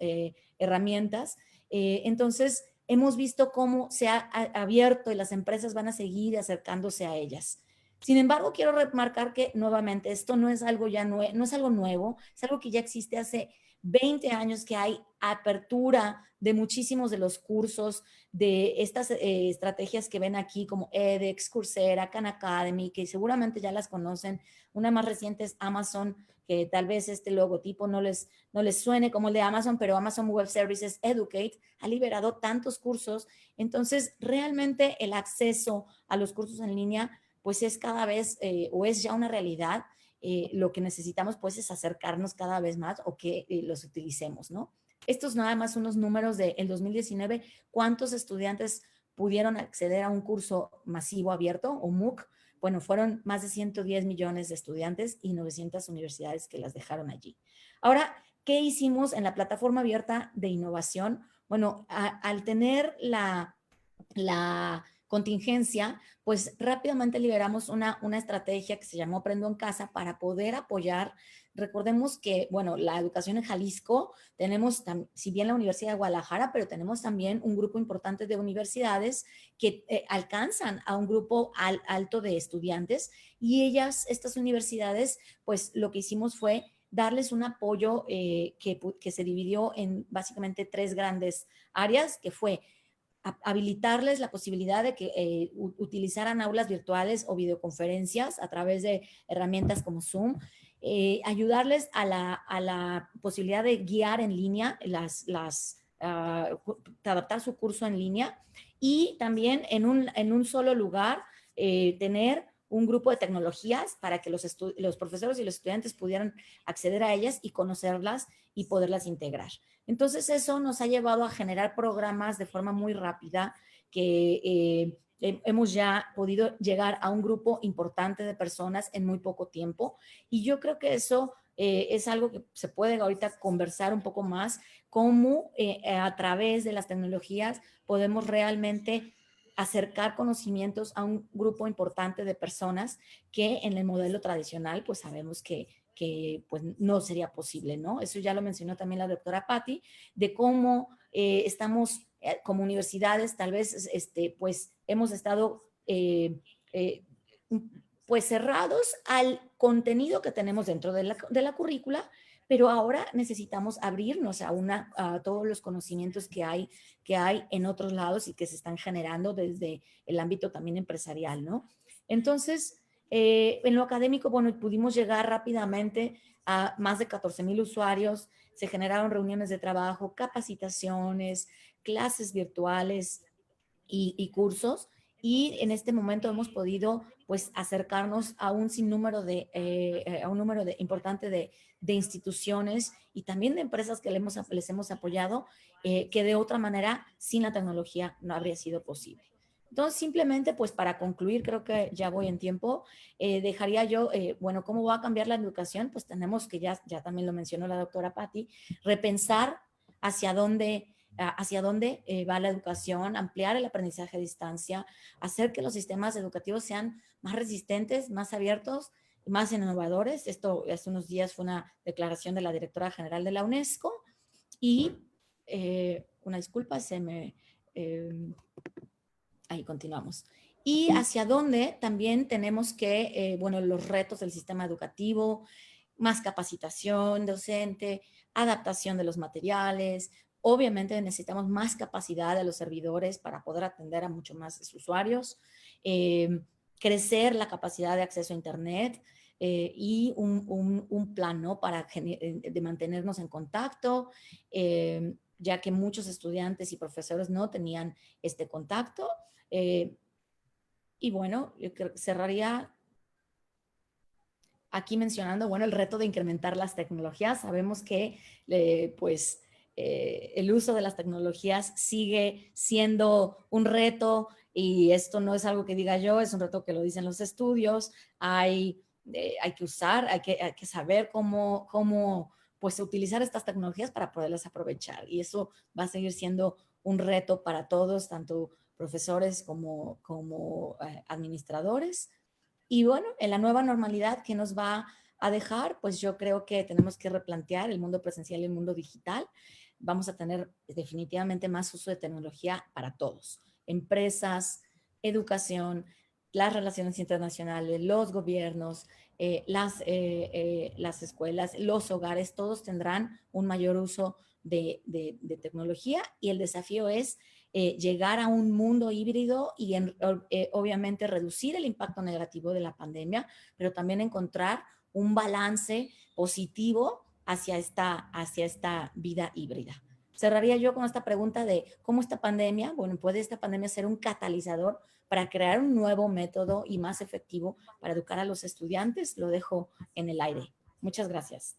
herramientas. Entonces, hemos visto cómo se ha abierto y las empresas van a seguir acercándose a ellas. Sin embargo, quiero remarcar que nuevamente esto no es algo no es algo nuevo, es algo que ya existe hace 20 años, que hay apertura de muchísimos de los cursos, de estas estrategias que ven aquí como edX, Coursera, Khan Academy, que seguramente ya las conocen. Una más reciente es Amazon, que tal vez este logotipo no les suene como el de Amazon, pero Amazon Web Services Educate ha liberado tantos cursos. Entonces, realmente el acceso a los cursos en línea pues es cada vez o es ya una realidad. Lo que necesitamos pues es acercarnos cada vez más o que los utilicemos, ¿no? Estos nada más unos números del 2019, ¿cuántos estudiantes pudieron acceder a un curso masivo abierto o MOOC? Bueno, fueron más de 110 millones de estudiantes y 900 universidades que las dejaron allí. Ahora, ¿qué hicimos en la plataforma abierta de innovación? Bueno, al tener la contingencia, pues rápidamente liberamos una estrategia que se llamó Aprendo en Casa para poder apoyar. Recordemos que, bueno, la educación en Jalisco, tenemos, si bien la Universidad de Guadalajara, pero tenemos también un grupo importante de universidades que alcanzan a un grupo alto de estudiantes, y estas universidades, pues lo que hicimos fue darles un apoyo que se dividió en básicamente 3 grandes áreas, que fue habilitarles la posibilidad de que utilizaran aulas virtuales o videoconferencias a través de herramientas como Zoom, ayudarles a la posibilidad de guiar en línea, adaptar su curso en línea, y también en un solo lugar tener un grupo de tecnologías para que los profesores y los estudiantes pudieran acceder a ellas y conocerlas y poderlas integrar. Entonces eso nos ha llevado a generar programas de forma muy rápida que hemos ya podido llegar a un grupo importante de personas en muy poco tiempo, y yo creo que eso es algo que se puede ahorita conversar un poco más, cómo a través de las tecnologías podemos realmente acercar conocimientos a un grupo importante de personas que en el modelo tradicional pues sabemos que pues no sería posible, ¿no? Eso ya lo mencionó también la doctora Patti, de cómo estamos como universidades, tal vez pues hemos estado pues cerrados al contenido que tenemos dentro de la currícula, pero ahora necesitamos abrirnos a todos los conocimientos que hay en otros lados y que se están generando desde el ámbito también empresarial, ¿no? Entonces, en lo académico, bueno, pudimos llegar rápidamente a más de 14,000 usuarios, se generaron reuniones de trabajo, capacitaciones, clases virtuales y cursos, y en este momento hemos podido pues acercarnos a un sinnúmero a un número importante de instituciones y también de empresas que les hemos apoyado, que de otra manera sin la tecnología no habría sido posible. Entonces, simplemente, pues para concluir, creo que ya voy en tiempo, dejaría yo, bueno, ¿cómo va a cambiar la educación? Pues tenemos que, ya también lo mencionó la doctora Patti, repensar hacia dónde va la educación, ampliar el aprendizaje a distancia, hacer que los sistemas educativos sean más resistentes, más abiertos, más innovadores. Esto hace unos días fue una declaración de la directora general de la UNESCO, y una disculpa, ahí continuamos. Y hacia dónde también tenemos que, bueno, los retos del sistema educativo, más capacitación docente, adaptación de los materiales. Obviamente necesitamos más capacidad de los servidores para poder atender a mucho más usuarios, crecer la capacidad de acceso a Internet, y un plan, ¿no?, de mantenernos en contacto, ya que muchos estudiantes y profesores no tenían este contacto. Y bueno, yo cerraría aquí mencionando, bueno, el reto de incrementar las tecnologías. Sabemos que pues el uso de las tecnologías sigue siendo un reto, y esto no es algo que diga yo, es un reto que lo dicen los estudios. Hay que usar, hay que saber cómo pues utilizar estas tecnologías para poderlas aprovechar, y eso va a seguir siendo un reto para todos, tanto profesores como administradores. Y bueno, en la nueva normalidad que nos va a dejar, pues yo creo que tenemos que replantear el mundo presencial y el mundo digital. Vamos a tener definitivamente más uso de tecnología para todos: empresas, educación, las relaciones internacionales, los gobiernos, las escuelas, los hogares, todos tendrán un mayor uso de tecnología, y el desafío es llegar a un mundo híbrido y obviamente reducir el impacto negativo de la pandemia, pero también encontrar un balance positivo hacia esta vida híbrida. Cerraría yo con esta pregunta de cómo esta pandemia, bueno, puede esta pandemia ser un catalizador para crear un nuevo método y más efectivo para educar a los estudiantes. Lo dejo en el aire. Muchas gracias.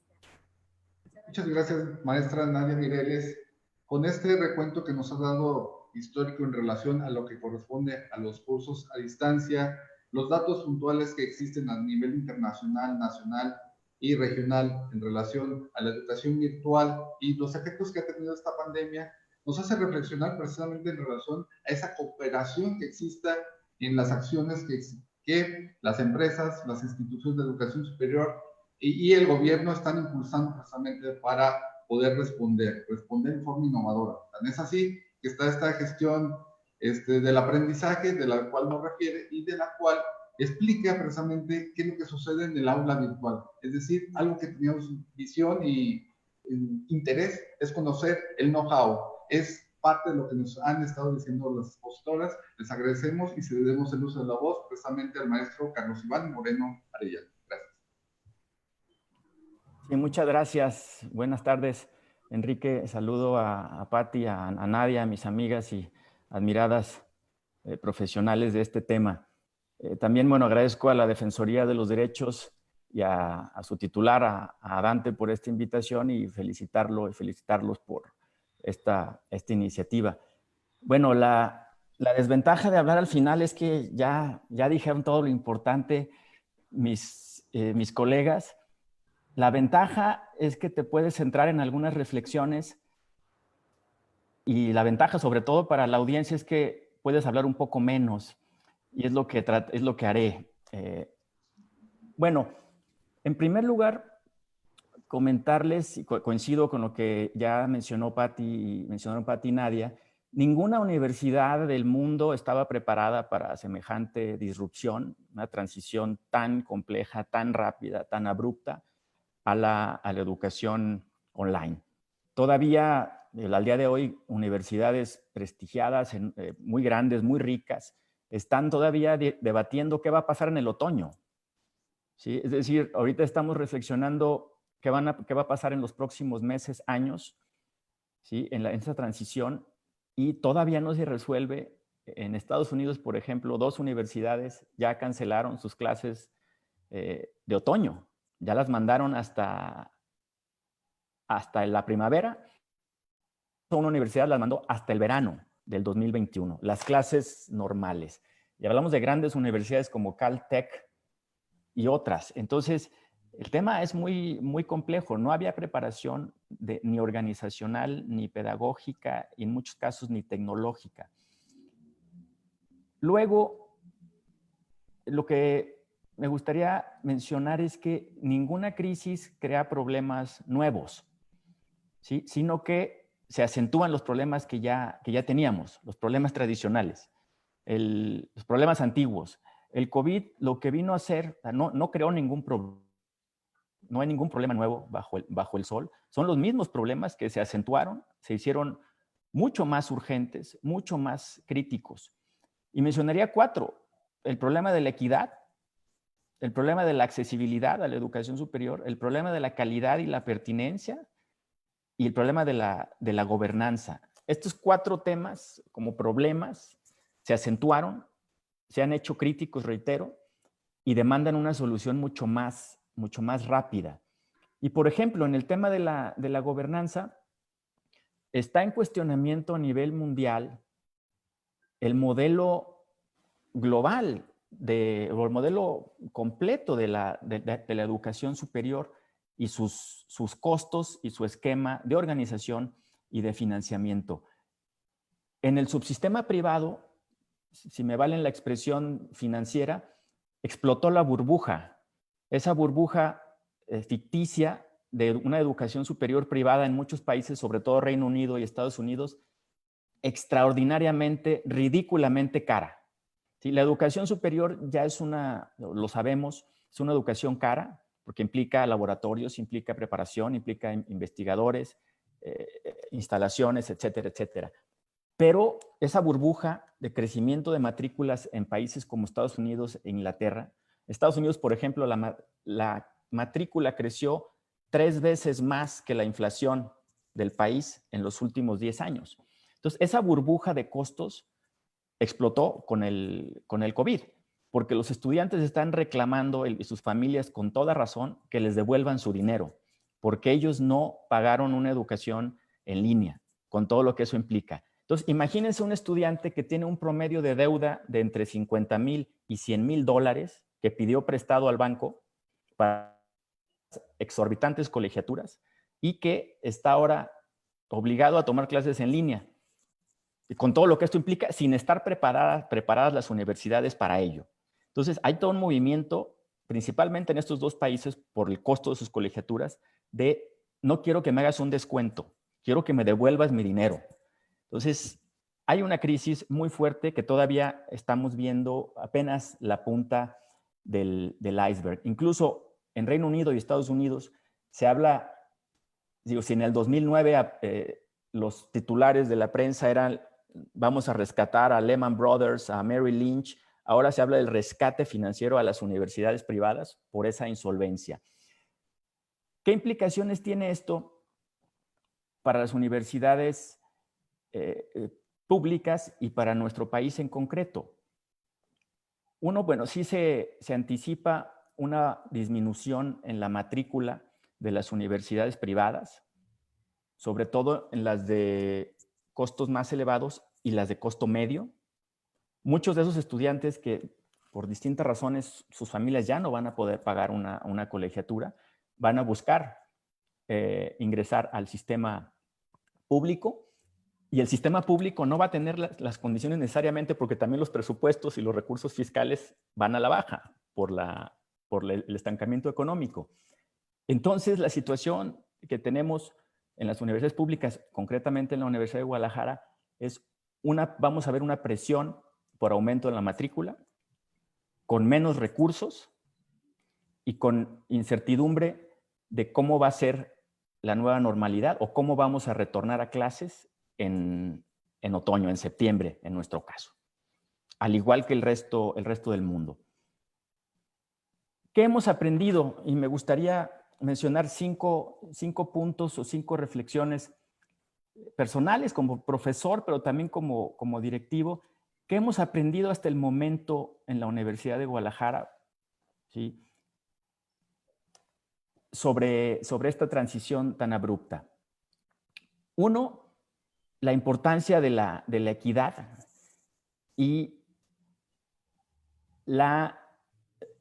Muchas gracias, maestra Nadia Mireles. Con este recuento que nos ha dado histórico en relación a lo que corresponde a los cursos a distancia, los datos puntuales que existen a nivel internacional, nacional y regional en relación a la educación virtual y los efectos que ha tenido esta pandemia, nos hace reflexionar precisamente en relación a esa cooperación que exista en las acciones que las empresas, las instituciones de educación superior y el gobierno están impulsando precisamente para poder responder en forma innovadora. Tan es así que está esta gestión del aprendizaje, de la cual nos refiere y de la cual explica precisamente qué es lo que sucede en el aula virtual. Es decir, algo que teníamos visión y interés es conocer el know-how. Es parte de lo que nos han estado diciendo las expositoras. Les agradecemos y cedemos el uso de la voz precisamente al maestro Carlos Iván Moreno Arellano. Gracias. Sí, muchas gracias. Buenas tardes, Enrique. Saludo a Pati, a Nadia, a mis amigas y admiradas profesionales de este tema. También, bueno, agradezco a la Defensoría de los Derechos y a su titular, a Dante, por esta invitación y felicitarlos por esta iniciativa. Bueno, la desventaja de hablar al final es que ya dijeron todo lo importante mis colegas. La ventaja es que te puedes centrar en algunas reflexiones y la ventaja, sobre todo para la audiencia, es que puedes hablar un poco menos y es lo que haré. Bueno, en primer lugar, comentarles, y coincido con lo que ya mencionaron Pati y Nadia, ninguna universidad del mundo estaba preparada para semejante disrupción, una transición tan compleja, tan rápida, tan abrupta a la educación online. Todavía, al día de hoy, universidades prestigiadas, muy grandes, muy ricas, están todavía debatiendo qué va a pasar en el otoño. ¿Sí? Es decir, ahorita estamos reflexionando qué va a pasar en los próximos meses, años, ¿sí? en esa transición, y todavía no se resuelve. En Estados Unidos, por ejemplo, 2 universidades ya cancelaron sus clases de otoño. Ya las mandaron hasta la primavera. Una universidad las mandó hasta el verano del 2021, las clases normales. Y hablamos de grandes universidades como Caltech y otras. Entonces, el tema es muy, muy complejo. No había preparación ni organizacional, ni pedagógica, y en muchos casos ni tecnológica. Luego, lo que me gustaría mencionar es que ninguna crisis crea problemas nuevos, ¿sí? Sino que se acentúan los problemas que ya teníamos, los problemas tradicionales, los problemas antiguos. El COVID lo que vino a hacer, no creó ningún problema. No hay ningún problema nuevo bajo el sol. Son los mismos problemas que se acentuaron, se hicieron mucho más urgentes, mucho más críticos. Y mencionaría 4. El problema de la equidad, el problema de la accesibilidad a la educación superior, el problema de la calidad y la pertinencia y el problema de la gobernanza. Estos 4 temas como problemas se acentuaron, se han hecho críticos, reitero, y demandan una solución mucho más rápida. Y, por ejemplo, en el tema de la gobernanza, está en cuestionamiento a nivel mundial el modelo global o el modelo completo de la educación superior y sus costos y su esquema de organización y de financiamiento. En el subsistema privado, si me valen la expresión financiera, explotó la burbuja. Esa burbuja ficticia de una educación superior privada en muchos países, sobre todo Reino Unido y Estados Unidos, extraordinariamente, ridículamente cara. ¿Sí? La educación superior ya lo sabemos, es una educación cara, porque implica laboratorios, implica preparación, implica investigadores, instalaciones, etcétera, etcétera. Pero esa burbuja de crecimiento de matrículas en países como Estados Unidos e Inglaterra, Estados Unidos, por ejemplo, la matrícula creció 3 veces más que la inflación del país en los últimos 10 años. Entonces, esa burbuja de costos explotó con el COVID, porque los estudiantes están reclamando, y sus familias con toda razón, que les devuelvan su dinero, porque ellos no pagaron una educación en línea, con todo lo que eso implica. Entonces, imagínense un estudiante que tiene un promedio de deuda de entre 50,000 y 100,000 dólares que pidió prestado al banco para exorbitantes colegiaturas y que está ahora obligado a tomar clases en línea. con todo lo que esto implica, sin estar preparadas las universidades para ello. Entonces, hay todo un movimiento, principalmente en estos dos países, por el costo de sus colegiaturas, de no quiero que me hagas un descuento, quiero que me devuelvas mi dinero. Entonces, hay una crisis muy fuerte que todavía estamos viendo apenas la punta del iceberg. Incluso en Reino Unido y Estados Unidos se habla, digo, si en el 2009 los titulares de la prensa eran vamos a rescatar a Lehman Brothers, a Merrill Lynch, ahora se habla del rescate financiero a las universidades privadas por esa insolvencia. ¿Qué implicaciones tiene esto para las universidades públicas y para nuestro país en concreto? Uno, bueno, sí se anticipa una disminución en la matrícula de las universidades privadas, sobre todo en las de costos más elevados y las de costo medio. Muchos de esos estudiantes que por distintas razones sus familias ya no van a poder pagar una colegiatura, van a buscar ingresar al sistema público, y el sistema público no va a tener las condiciones necesariamente porque también los presupuestos y los recursos fiscales van a la baja por el estancamiento económico. Entonces, la situación que tenemos en las universidades públicas, concretamente en la Universidad de Guadalajara, es vamos a ver una presión por aumento en la matrícula, con menos recursos y con incertidumbre de cómo va a ser la nueva normalidad o cómo vamos a retornar a clases en otoño, en septiembre, en nuestro caso, al igual que el resto del mundo. ¿Qué hemos aprendido? Y me gustaría mencionar cinco puntos o 5 reflexiones personales como profesor, pero también como directivo. ¿Qué hemos aprendido hasta el momento en la Universidad de Guadalajara? ¿Sí? Sobre esta transición tan abrupta. Uno, la importancia de la equidad y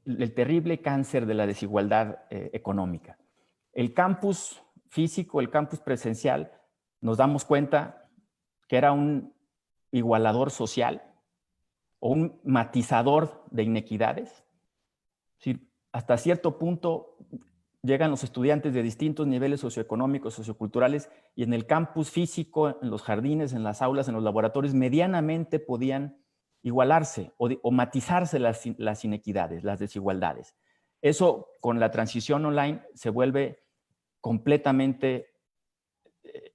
el terrible cáncer de la desigualdad económica. El campus físico, el campus presencial, nos damos cuenta que era un igualador social o un matizador de inequidades. Es decir, hasta cierto punto llegan los estudiantes de distintos niveles socioeconómicos, socioculturales, y en el campus físico, en los jardines, en las aulas, en los laboratorios, medianamente podían igualarse o matizarse las inequidades, las desigualdades. Eso con la transición online se vuelve completamente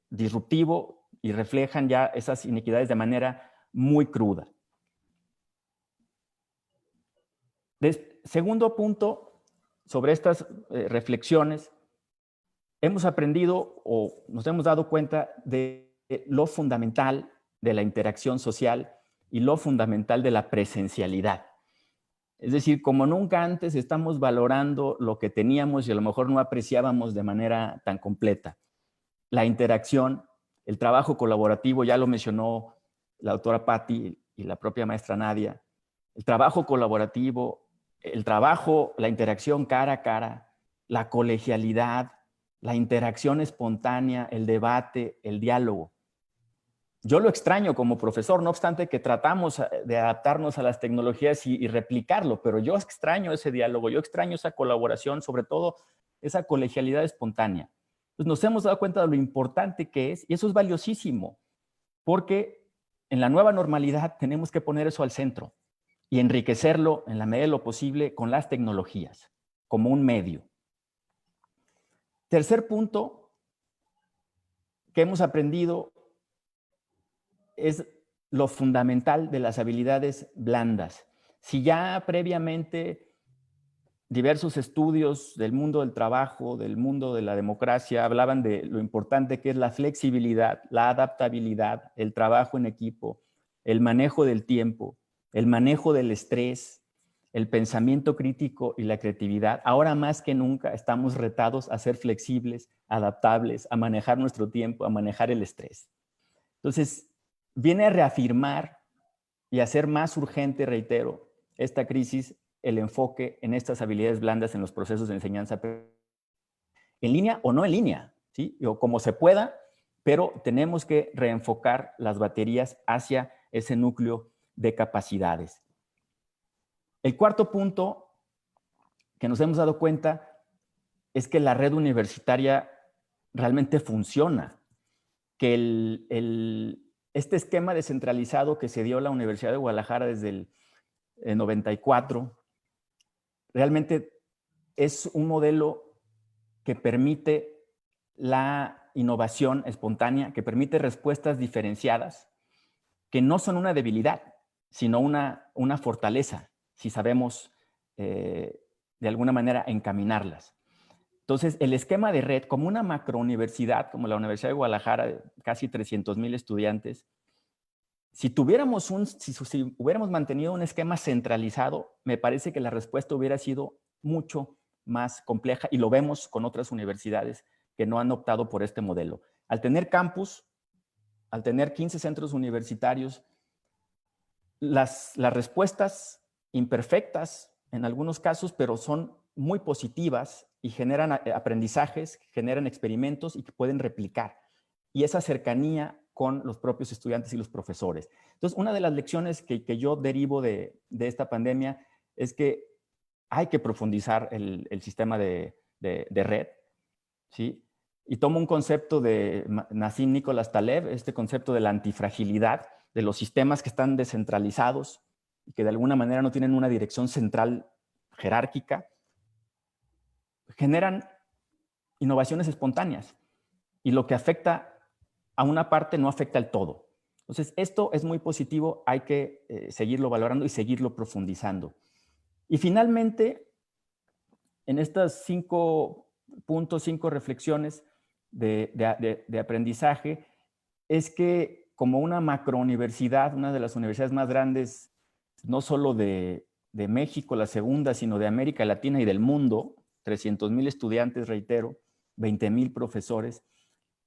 disruptivo y reflejan ya esas inequidades de manera muy cruda. Segundo punto, sobre estas reflexiones, hemos aprendido o nos hemos dado cuenta de lo fundamental de la interacción social y lo fundamental de la presencialidad. Es decir, como nunca antes estamos valorando lo que teníamos y a lo mejor no apreciábamos de manera tan completa. La interacción, el trabajo colaborativo, ya lo mencionó la doctora Patti y la propia maestra Nadia, el trabajo colaborativo, la interacción cara a cara, la colegialidad, la interacción espontánea, el debate, el diálogo. Yo lo extraño como profesor, no obstante que tratamos de adaptarnos a las tecnologías y replicarlo, pero yo extraño ese diálogo, yo extraño esa colaboración, sobre todo esa colegialidad espontánea. Entonces nos hemos dado cuenta de lo importante que es, y eso es valiosísimo, porque en la nueva normalidad tenemos que poner eso al centro y enriquecerlo en la medida de lo posible con las tecnologías, como un medio. Tercer punto que hemos aprendido es lo fundamental de las habilidades blandas. Si ya previamente diversos estudios del mundo del trabajo, del mundo de la democracia, hablaban de lo importante que es la flexibilidad, la adaptabilidad, el trabajo en equipo, el manejo del tiempo, el manejo del estrés, el pensamiento crítico y la creatividad. Ahora más que nunca estamos retados a ser flexibles, adaptables, a manejar nuestro tiempo, a manejar el estrés. Entonces, viene a reafirmar y a hacer más urgente, reitero, esta crisis, el enfoque en estas habilidades blandas en los procesos de enseñanza en línea o no en línea, ¿sí? O como se pueda, pero tenemos que reenfocar las baterías hacia ese núcleo de capacidades. El cuarto punto que nos hemos dado cuenta es que la red universitaria realmente funciona, que este esquema descentralizado que se dio a la Universidad de Guadalajara desde el 94 realmente es un modelo que permite la innovación espontánea, que permite respuestas diferenciadas, que no son una debilidad, sino una fortaleza, si sabemos de alguna manera encaminarlas. Entonces, el esquema de red, como una macrouniversidad, como la Universidad de Guadalajara, casi 300,000 estudiantes, si hubiéramos mantenido un esquema centralizado, me parece que la respuesta hubiera sido mucho más compleja, y lo vemos con otras universidades que no han optado por este modelo. Al tener campus, al tener 15 centros universitarios, las respuestas imperfectas en algunos casos, pero son muy positivas y generan aprendizajes, generan experimentos y que pueden replicar. Y esa cercanía con los propios estudiantes y los profesores. Entonces, una de las lecciones que yo derivo de esta pandemia es que hay que profundizar el sistema de red, ¿sí? Y tomo un concepto de Nassim Nicholas Taleb, este concepto de la antifragilidad, de los sistemas que están descentralizados y que de alguna manera no tienen una dirección central jerárquica, generan innovaciones espontáneas. Y lo que afecta a una parte no afecta al todo. Entonces, esto es muy positivo, hay que seguirlo valorando y seguirlo profundizando. Y finalmente, en estas 5 puntos, 5 reflexiones de aprendizaje, es que como una macrouniversidad, una de las universidades más grandes, no solo de México, la segunda, sino de América Latina y del mundo, 300,000 estudiantes, reitero, 20,000 profesores,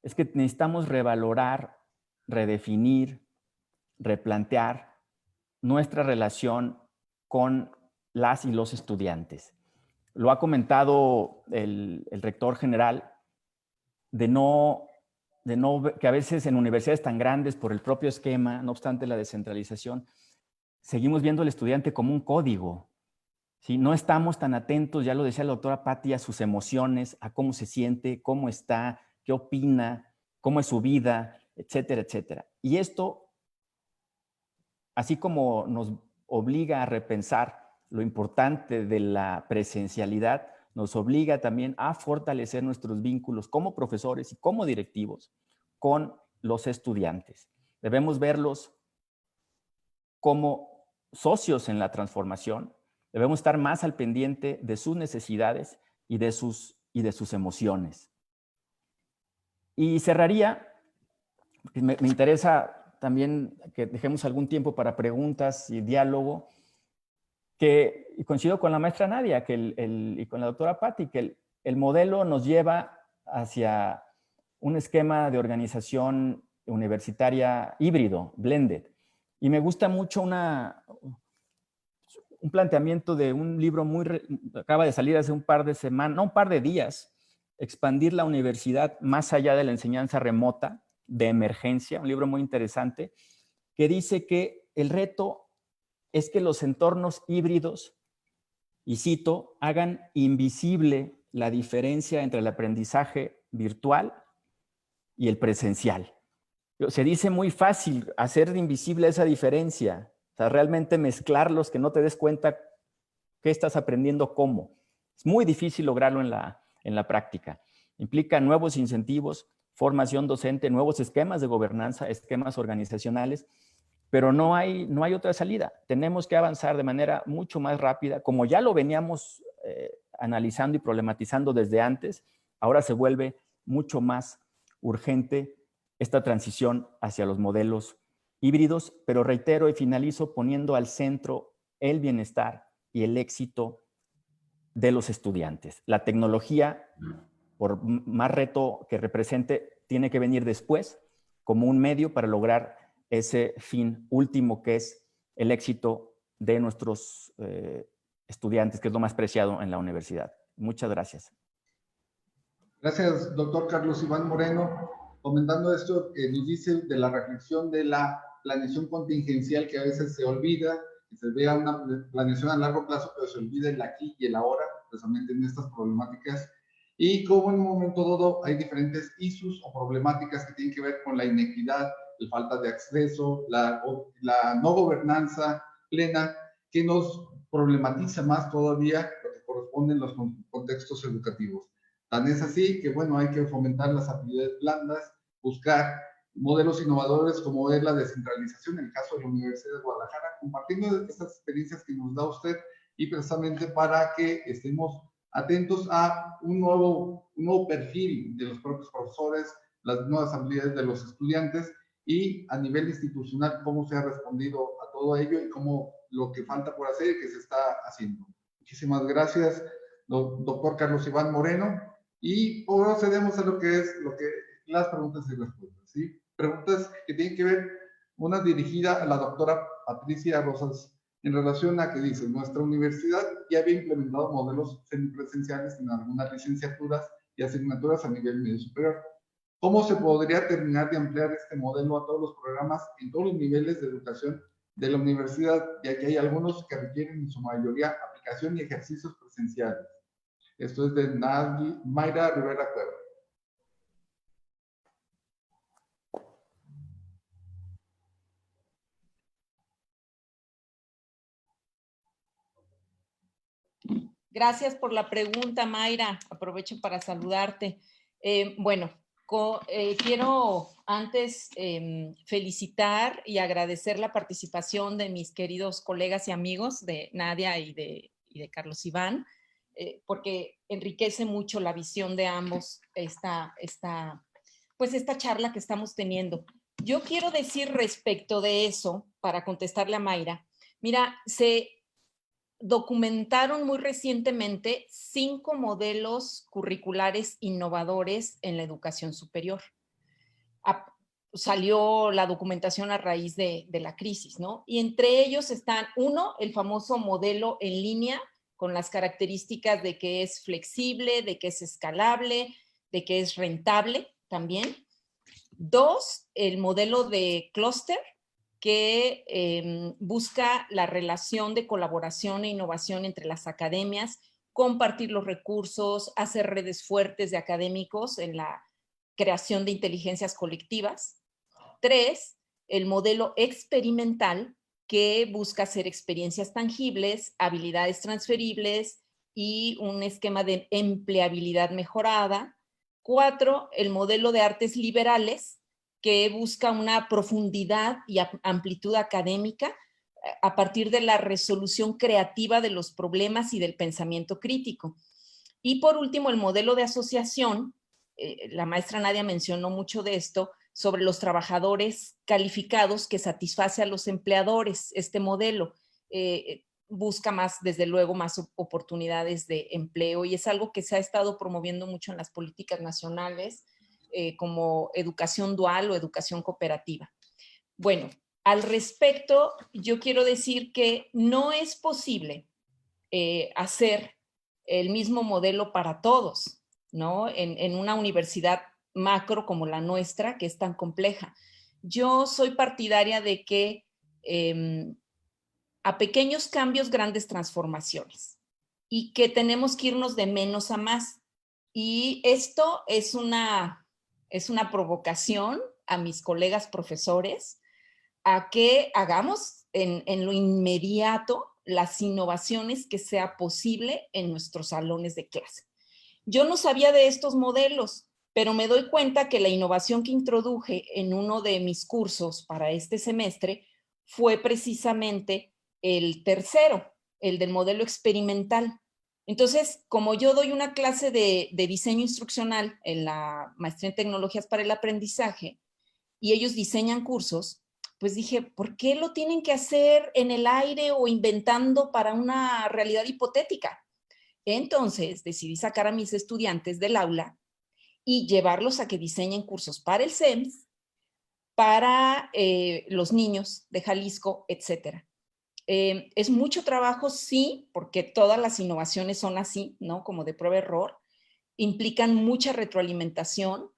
es que necesitamos revalorar, redefinir, replantear nuestra relación con las y los estudiantes. Lo ha comentado el rector general, que a veces en universidades tan grandes, por el propio esquema, no obstante la descentralización, seguimos viendo al estudiante como un código, ¿sí? No estamos tan atentos, ya lo decía la doctora Patti, a sus emociones, a cómo se siente, cómo está, qué opina, cómo es su vida, etcétera, etcétera. Y esto, así como nos obliga a repensar lo importante de la presencialidad, nos obliga también a fortalecer nuestros vínculos como profesores y como directivos con los estudiantes. Debemos verlos como socios en la transformación. Debemos estar más al pendiente de sus necesidades y de sus emociones. Y cerraría, porque me interesa también que dejemos algún tiempo para preguntas y diálogo, y coincido con la maestra Nadia y con la doctora Patti, que el modelo nos lleva hacia un esquema de organización universitaria híbrido, blended. Y me gusta mucho un planteamiento de un libro acaba de salir hace un par de semanas, no, un par de días, Expandir la universidad más allá de la enseñanza remota de emergencia, un libro muy interesante, que dice que el reto es que los entornos híbridos, y cito, hagan invisible la diferencia entre el aprendizaje virtual y el presencial. Se dice muy fácil hacer invisible esa diferencia, o sea, realmente mezclarlos, que no te des cuenta qué estás aprendiendo cómo. Es muy difícil lograrlo en la práctica. Implica nuevos incentivos, formación docente, nuevos esquemas de gobernanza, esquemas organizacionales, pero no hay otra salida. Tenemos que avanzar de manera mucho más rápida, como ya lo veníamos analizando y problematizando desde antes. Ahora se vuelve mucho más urgente esta transición hacia los modelos híbridos, pero reitero y finalizo poniendo al centro el bienestar y el éxito de los estudiantes. La tecnología, por más reto que represente, tiene que venir después como un medio para lograr ese fin último, que es el éxito de nuestros estudiantes, que es lo más preciado en la universidad. Muchas gracias. Gracias, doctor Carlos Iván Moreno. comentando esto que nos dice de la reflexión de la planeación contingencial, que a veces se olvida, que se vea una planeación a largo plazo, pero se olvida el aquí y el ahora, precisamente en estas problemáticas, y cómo en un momento dado hay diferentes issues o problemáticas que tienen que ver con la inequidad, la falta de acceso, la no gobernanza plena, que nos problematiza más todavía lo que corresponde en los contextos educativos. Tan es así que, bueno, hay que fomentar las habilidades blandas, buscar modelos innovadores como es la descentralización, en el caso de la Universidad de Guadalajara, compartiendo estas experiencias que nos da usted y precisamente para que estemos atentos a un nuevo perfil de los propios profesores, las nuevas habilidades de los estudiantes y a nivel institucional cómo se ha respondido a todo ello y cómo lo que falta por hacer y que se está haciendo. Muchísimas gracias, doctor Carlos Iván Moreno, y procedemos a lo que es las preguntas y respuestas, ¿sí? Preguntas que tienen que ver, una dirigida a la doctora Patricia Rosas, en relación a que dice, nuestra universidad ya había implementado modelos semipresenciales en algunas licenciaturas y asignaturas a nivel medio superior. ¿Cómo se podría terminar de ampliar este modelo a todos los programas en todos los niveles de educación de la universidad, ya que hay algunos que requieren en su mayoría aplicación y ejercicios presenciales? Esto es de Mayra Rivera Cueva. Gracias por la pregunta, Mayra. Aprovecho para saludarte. Bueno, quiero antes felicitar y agradecer la participación de mis queridos colegas y amigos, de Nadia y de Carlos Iván, porque enriquece mucho la visión de ambos esta charla que estamos teniendo. Yo quiero decir respecto de eso, para contestarle a Mayra, mira, se documentaron muy recientemente 5 modelos curriculares innovadores en la educación superior. Salió la documentación a raíz de la crisis, ¿no? Y entre ellos están, uno, el famoso modelo en línea, con las características de que es flexible, de que es escalable, de que es rentable también. 2, el modelo de clúster, que busca la relación de colaboración e innovación entre las academias, compartir los recursos, hacer redes fuertes de académicos en la creación de inteligencias colectivas. 3, el modelo experimental, que busca hacer experiencias tangibles, habilidades transferibles y un esquema de empleabilidad mejorada. 4, el modelo de artes liberales, que busca una profundidad y amplitud académica a partir de la resolución creativa de los problemas y del pensamiento crítico. Y por último, el modelo de asociación, la maestra Nadia mencionó mucho de esto, sobre los trabajadores calificados que satisface a los empleadores. Este modelo busca más, desde luego, más oportunidades de empleo y es algo que se ha estado promoviendo mucho en las políticas nacionales, como educación dual o educación cooperativa. Bueno, al respecto, yo quiero decir que no es posible hacer el mismo modelo para todos, ¿no? En una universidad macro como la nuestra, que es tan compleja. Yo soy partidaria de que a pequeños cambios, grandes transformaciones, y que tenemos que irnos de menos a más. Y esto es una provocación a mis colegas profesores a que hagamos en lo inmediato las innovaciones que sea posible en nuestros salones de clase. Yo no sabía de estos modelos, pero me doy cuenta que la innovación que introduje en uno de mis cursos para este semestre fue precisamente el tercero, el del modelo experimental. Entonces, como yo doy una clase de diseño instruccional en la maestría en tecnologías para el aprendizaje y ellos diseñan cursos, pues dije, ¿por qué lo tienen que hacer en el aire o inventando para una realidad hipotética? Entonces decidí sacar a mis estudiantes del aula y llevarlos a que diseñen cursos para el CEMS, para los niños de Jalisco, etcétera. Es mucho trabajo, sí, porque todas las innovaciones son así, ¿no? Como de prueba-error, implican mucha retroalimentación,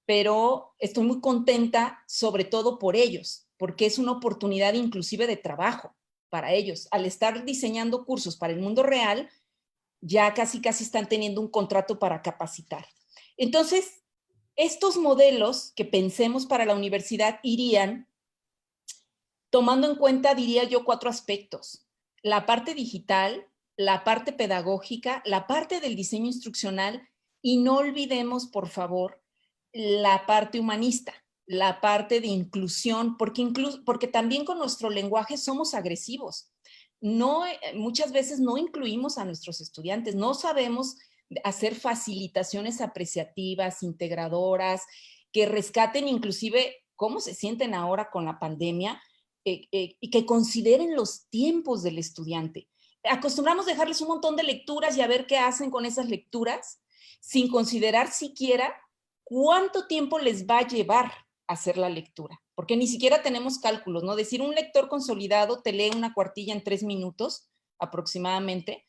pero estoy muy contenta sobre todo por ellos, porque es una oportunidad inclusive de trabajo para ellos. Al estar diseñando cursos para el mundo real, ya casi están teniendo un contrato para capacitar. Entonces, estos modelos que pensemos para la universidad irían tomando en cuenta, diría yo, 4 aspectos: la parte digital, la parte pedagógica, la parte del diseño instruccional, y no olvidemos, por favor, la parte humanista, la parte de inclusión, porque también con nuestro lenguaje somos agresivos. No, muchas veces no incluimos a nuestros estudiantes, no sabemos hacer facilitaciones apreciativas, integradoras, que rescaten inclusive cómo se sienten ahora con la pandemia, y que consideren los tiempos del estudiante. Acostumbramos dejarles un montón de lecturas y a ver qué hacen con esas lecturas, sin considerar siquiera cuánto tiempo les va a llevar hacer la lectura, porque ni siquiera tenemos cálculos, ¿no? Decir, un lector consolidado te lee una cuartilla en 3 minutos aproximadamente,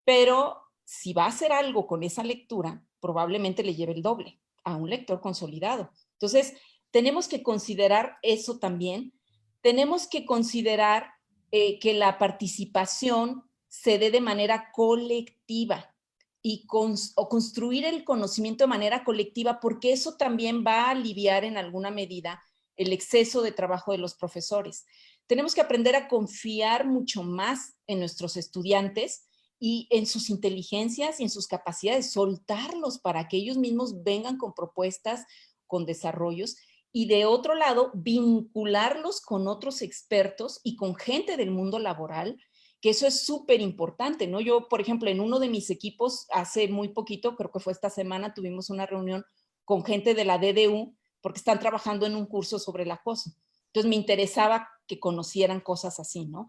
pero si va a hacer algo con esa lectura, probablemente le lleve el doble a un lector consolidado. Entonces, tenemos que considerar eso también. Tenemos que considerar que la participación se dé de manera colectiva y construir el conocimiento de manera colectiva, porque eso también va a aliviar en alguna medida el exceso de trabajo de los profesores. Tenemos que aprender a confiar mucho más en nuestros estudiantes y en sus inteligencias y en sus capacidades, soltarlos para que ellos mismos vengan con propuestas, con desarrollos. Y de otro lado, vincularlos con otros expertos y con gente del mundo laboral, que eso es súper importante, ¿no? Yo, por ejemplo, en uno de mis equipos, hace muy poquito, creo que fue esta semana, tuvimos una reunión con gente de la DDU, porque están trabajando en un curso sobre el acoso. Entonces me interesaba que conocieran cosas así, ¿no?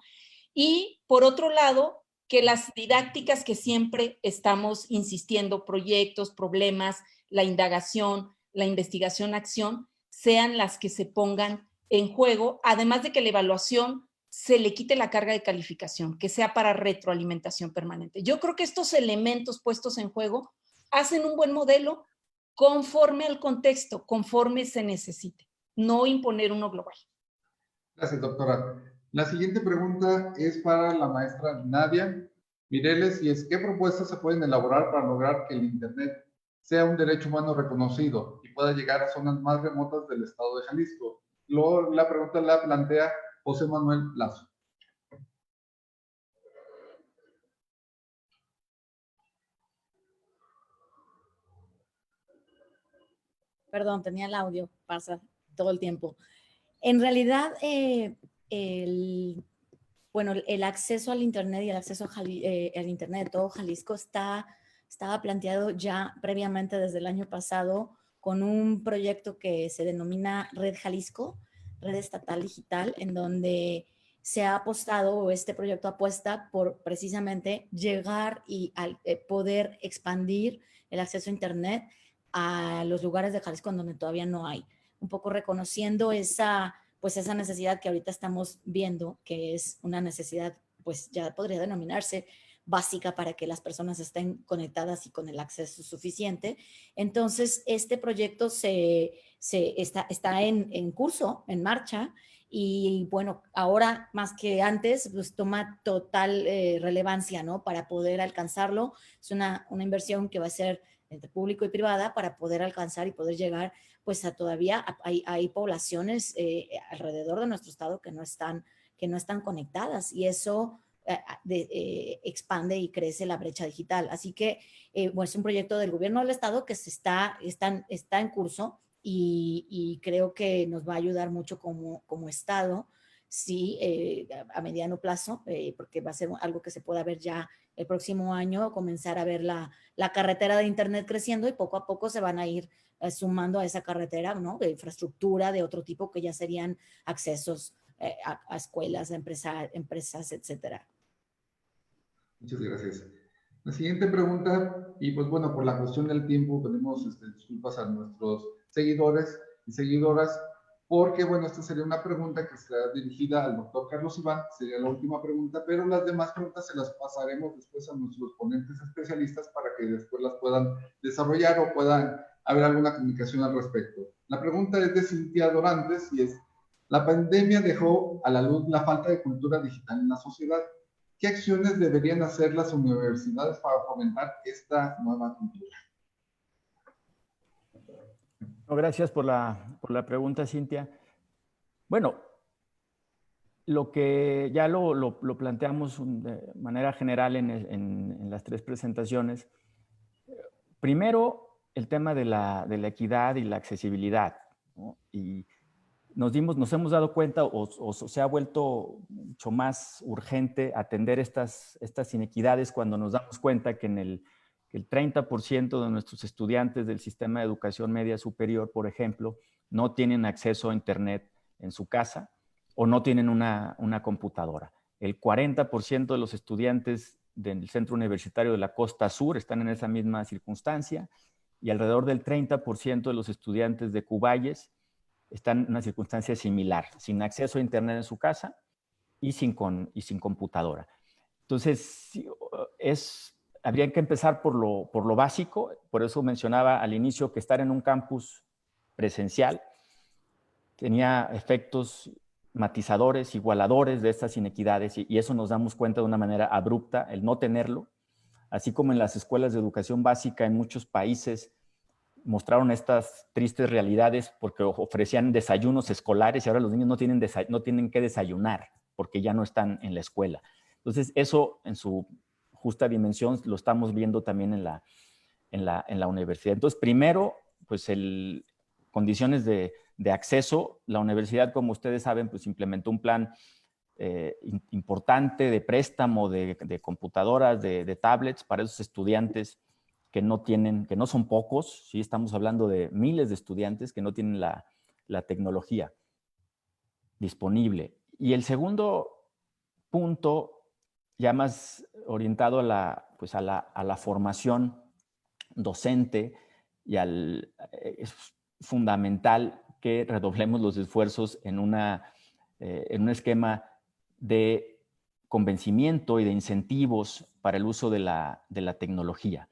Y por otro lado, que las didácticas que siempre estamos insistiendo, proyectos, problemas, la indagación, la investigación-acción, sean las que se pongan en juego, además de que la evaluación se le quite la carga de calificación, que sea para retroalimentación permanente. Yo creo que estos elementos puestos en juego hacen un buen modelo conforme al contexto, conforme se necesite, no imponer uno global. Gracias, doctora. La siguiente pregunta es para la maestra Nadia Mireles, y es: ¿qué propuestas se pueden elaborar para lograr que el Internet sea un derecho humano reconocido y pueda llegar a zonas más remotas del estado de Jalisco? La pregunta la plantea José Manuel Lazo. Perdón, tenía el audio, pasa todo el tiempo. En realidad, bueno, el acceso al Internet y el acceso al Internet de todo Jalisco estaba planteado ya previamente desde el año pasado con un proyecto que se denomina Red Jalisco, Red Estatal Digital, en donde se ha apostado, o este proyecto apuesta por precisamente llegar y poder expandir el acceso a Internet a los lugares de Jalisco donde todavía no hay, un poco reconociendo esa necesidad que ahorita estamos viendo, que es una necesidad, pues ya podría denominarse básica para que las personas estén conectadas y con el acceso suficiente. Entonces, este proyecto está en curso, en marcha, y bueno, ahora más que antes, pues toma total relevancia, ¿no? Para poder alcanzarlo. Es una inversión que va a ser entre público y privada para poder alcanzar y poder llegar, pues todavía hay poblaciones alrededor de nuestro estado que no están conectadas, y eso expande y crece la brecha digital. Así que bueno, es un proyecto del gobierno del estado que está en curso, y creo que nos va a ayudar mucho como estado, sí, a mediano plazo, porque va a ser algo que se pueda ver ya el próximo año, comenzar a ver la carretera de Internet creciendo, y poco a poco se van a ir sumando a esa carretera, ¿no? De infraestructura de otro tipo, que ya serían accesos a escuelas, a empresas, etcétera. Muchas gracias. La siguiente pregunta, y pues bueno, por la cuestión del tiempo pedimos disculpas a nuestros seguidores y seguidoras, porque bueno, esta sería una pregunta que será dirigida al doctor Carlos Iván, sería la última pregunta, pero las demás preguntas se las pasaremos después a nuestros ponentes especialistas para que después las puedan desarrollar o puedan haber alguna comunicación al respecto. La pregunta es de Cintia Dorantes y es: la pandemia dejó a la luz la falta de cultura digital en la sociedad. ¿Qué acciones deberían hacer las universidades para fomentar esta nueva cultura? Gracias por la pregunta, Cintia. Bueno, lo que ya lo planteamos de manera general en las tres presentaciones. Primero, el tema de la equidad y la accesibilidad, ¿no? Y nos hemos dado cuenta o se ha vuelto mucho más urgente atender estas inequidades cuando nos damos cuenta que el 30% de nuestros estudiantes del sistema de educación media superior, por ejemplo, no tienen acceso a Internet en su casa o no tienen una computadora. El 40% de los estudiantes del centro universitario de la Costa Sur están en esa misma circunstancia y alrededor del 30% de los estudiantes de Cuballes están en una circunstancia similar, sin acceso a Internet en su casa y sin computadora. Entonces, habría que empezar por lo básico. Por eso mencionaba al inicio que estar en un campus presencial tenía efectos matizadores, igualadores de estas inequidades, y eso nos damos cuenta de una manera abrupta, el no tenerlo, así como en las escuelas de educación básica en muchos países mostraron estas tristes realidades porque ofrecían desayunos escolares y ahora los niños no tienen que desayunar porque ya no están en la escuela. Entonces, eso en su justa dimensión lo estamos viendo también en la universidad. Entonces, primero, pues condiciones de acceso. La universidad, como ustedes saben, pues implementó un plan importante de préstamo de computadoras, de tablets para esos estudiantes que no son pocos, ¿sí? Estamos hablando de miles de estudiantes que no tienen la tecnología disponible. Y el segundo punto, ya más orientado a la formación docente, es fundamental que redoblemos los esfuerzos en un esquema de convencimiento y de incentivos para el uso de la tecnología.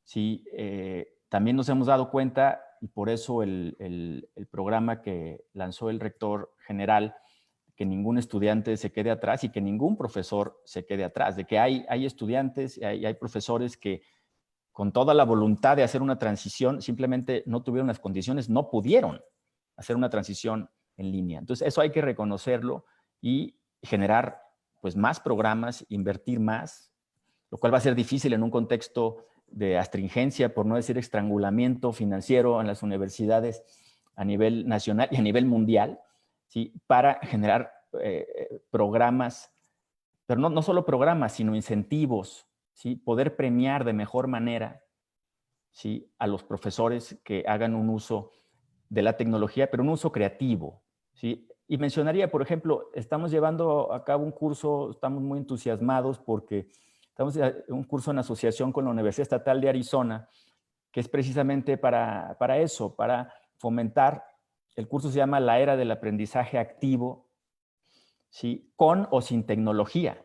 Sí, también nos hemos dado cuenta, y por eso el programa que lanzó el rector general, que ningún estudiante se quede atrás y que ningún profesor se quede atrás, de que hay estudiantes y hay profesores que con toda la voluntad de hacer una transición, simplemente no tuvieron las condiciones, no pudieron hacer una transición en línea. Entonces, eso hay que reconocerlo y generar pues más programas, invertir más, lo cual va a ser difícil en un contexto de astringencia, por no decir estrangulamiento financiero en las universidades a nivel nacional y a nivel mundial, ¿sí? Para generar programas, pero no solo programas, sino incentivos, ¿sí? Poder premiar de mejor manera, ¿sí? A los profesores que hagan un uso de la tecnología, pero un uso creativo, ¿sí? Y mencionaría, por ejemplo, estamos llevando a cabo un curso, estamos muy entusiasmados porque estamos en un curso en asociación con la Universidad Estatal de Arizona, que es precisamente para eso, para fomentar. El curso se llama La Era del Aprendizaje Activo, ¿sí? Con o sin tecnología.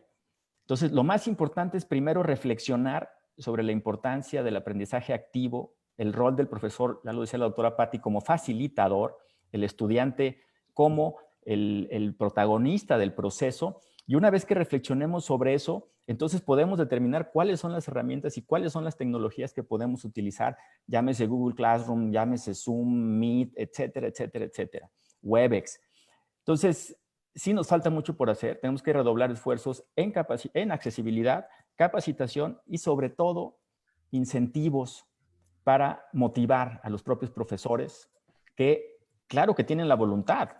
Entonces, lo más importante es primero reflexionar sobre la importancia del aprendizaje activo, el rol del profesor, ya lo decía la doctora Patti, como facilitador, el estudiante como el protagonista del proceso. Y una vez que reflexionemos sobre eso, entonces podemos determinar cuáles son las herramientas y cuáles son las tecnologías que podemos utilizar, llámese Google Classroom, llámese Zoom, Meet, etcétera, etcétera, etcétera, Webex. Entonces, sí nos falta mucho por hacer, tenemos que redoblar esfuerzos en accesibilidad, capacitación y sobre todo incentivos para motivar a los propios profesores que, claro que tienen la voluntad,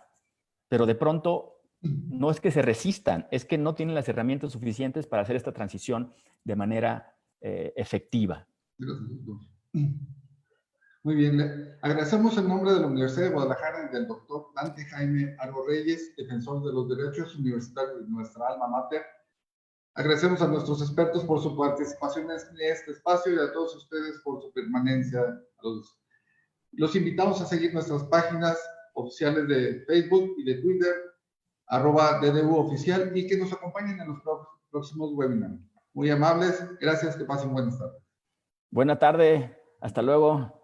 pero de pronto no es que se resistan, es que no tienen las herramientas suficientes para hacer esta transición de manera efectiva. Muy bien, le agradecemos en nombre de la Universidad de Guadalajara y del doctor Dante Jaime Aro Reyes, defensor de los derechos universitarios de nuestra alma mater. Agradecemos a nuestros expertos por su participación en este espacio y a todos ustedes por su permanencia. Los invitamos a seguir nuestras páginas oficiales de Facebook y de Twitter, @DDU-oficial, y que nos acompañen en los próximos webinars. Muy amables, gracias, que pasen buenas tardes. Buena tarde, hasta luego.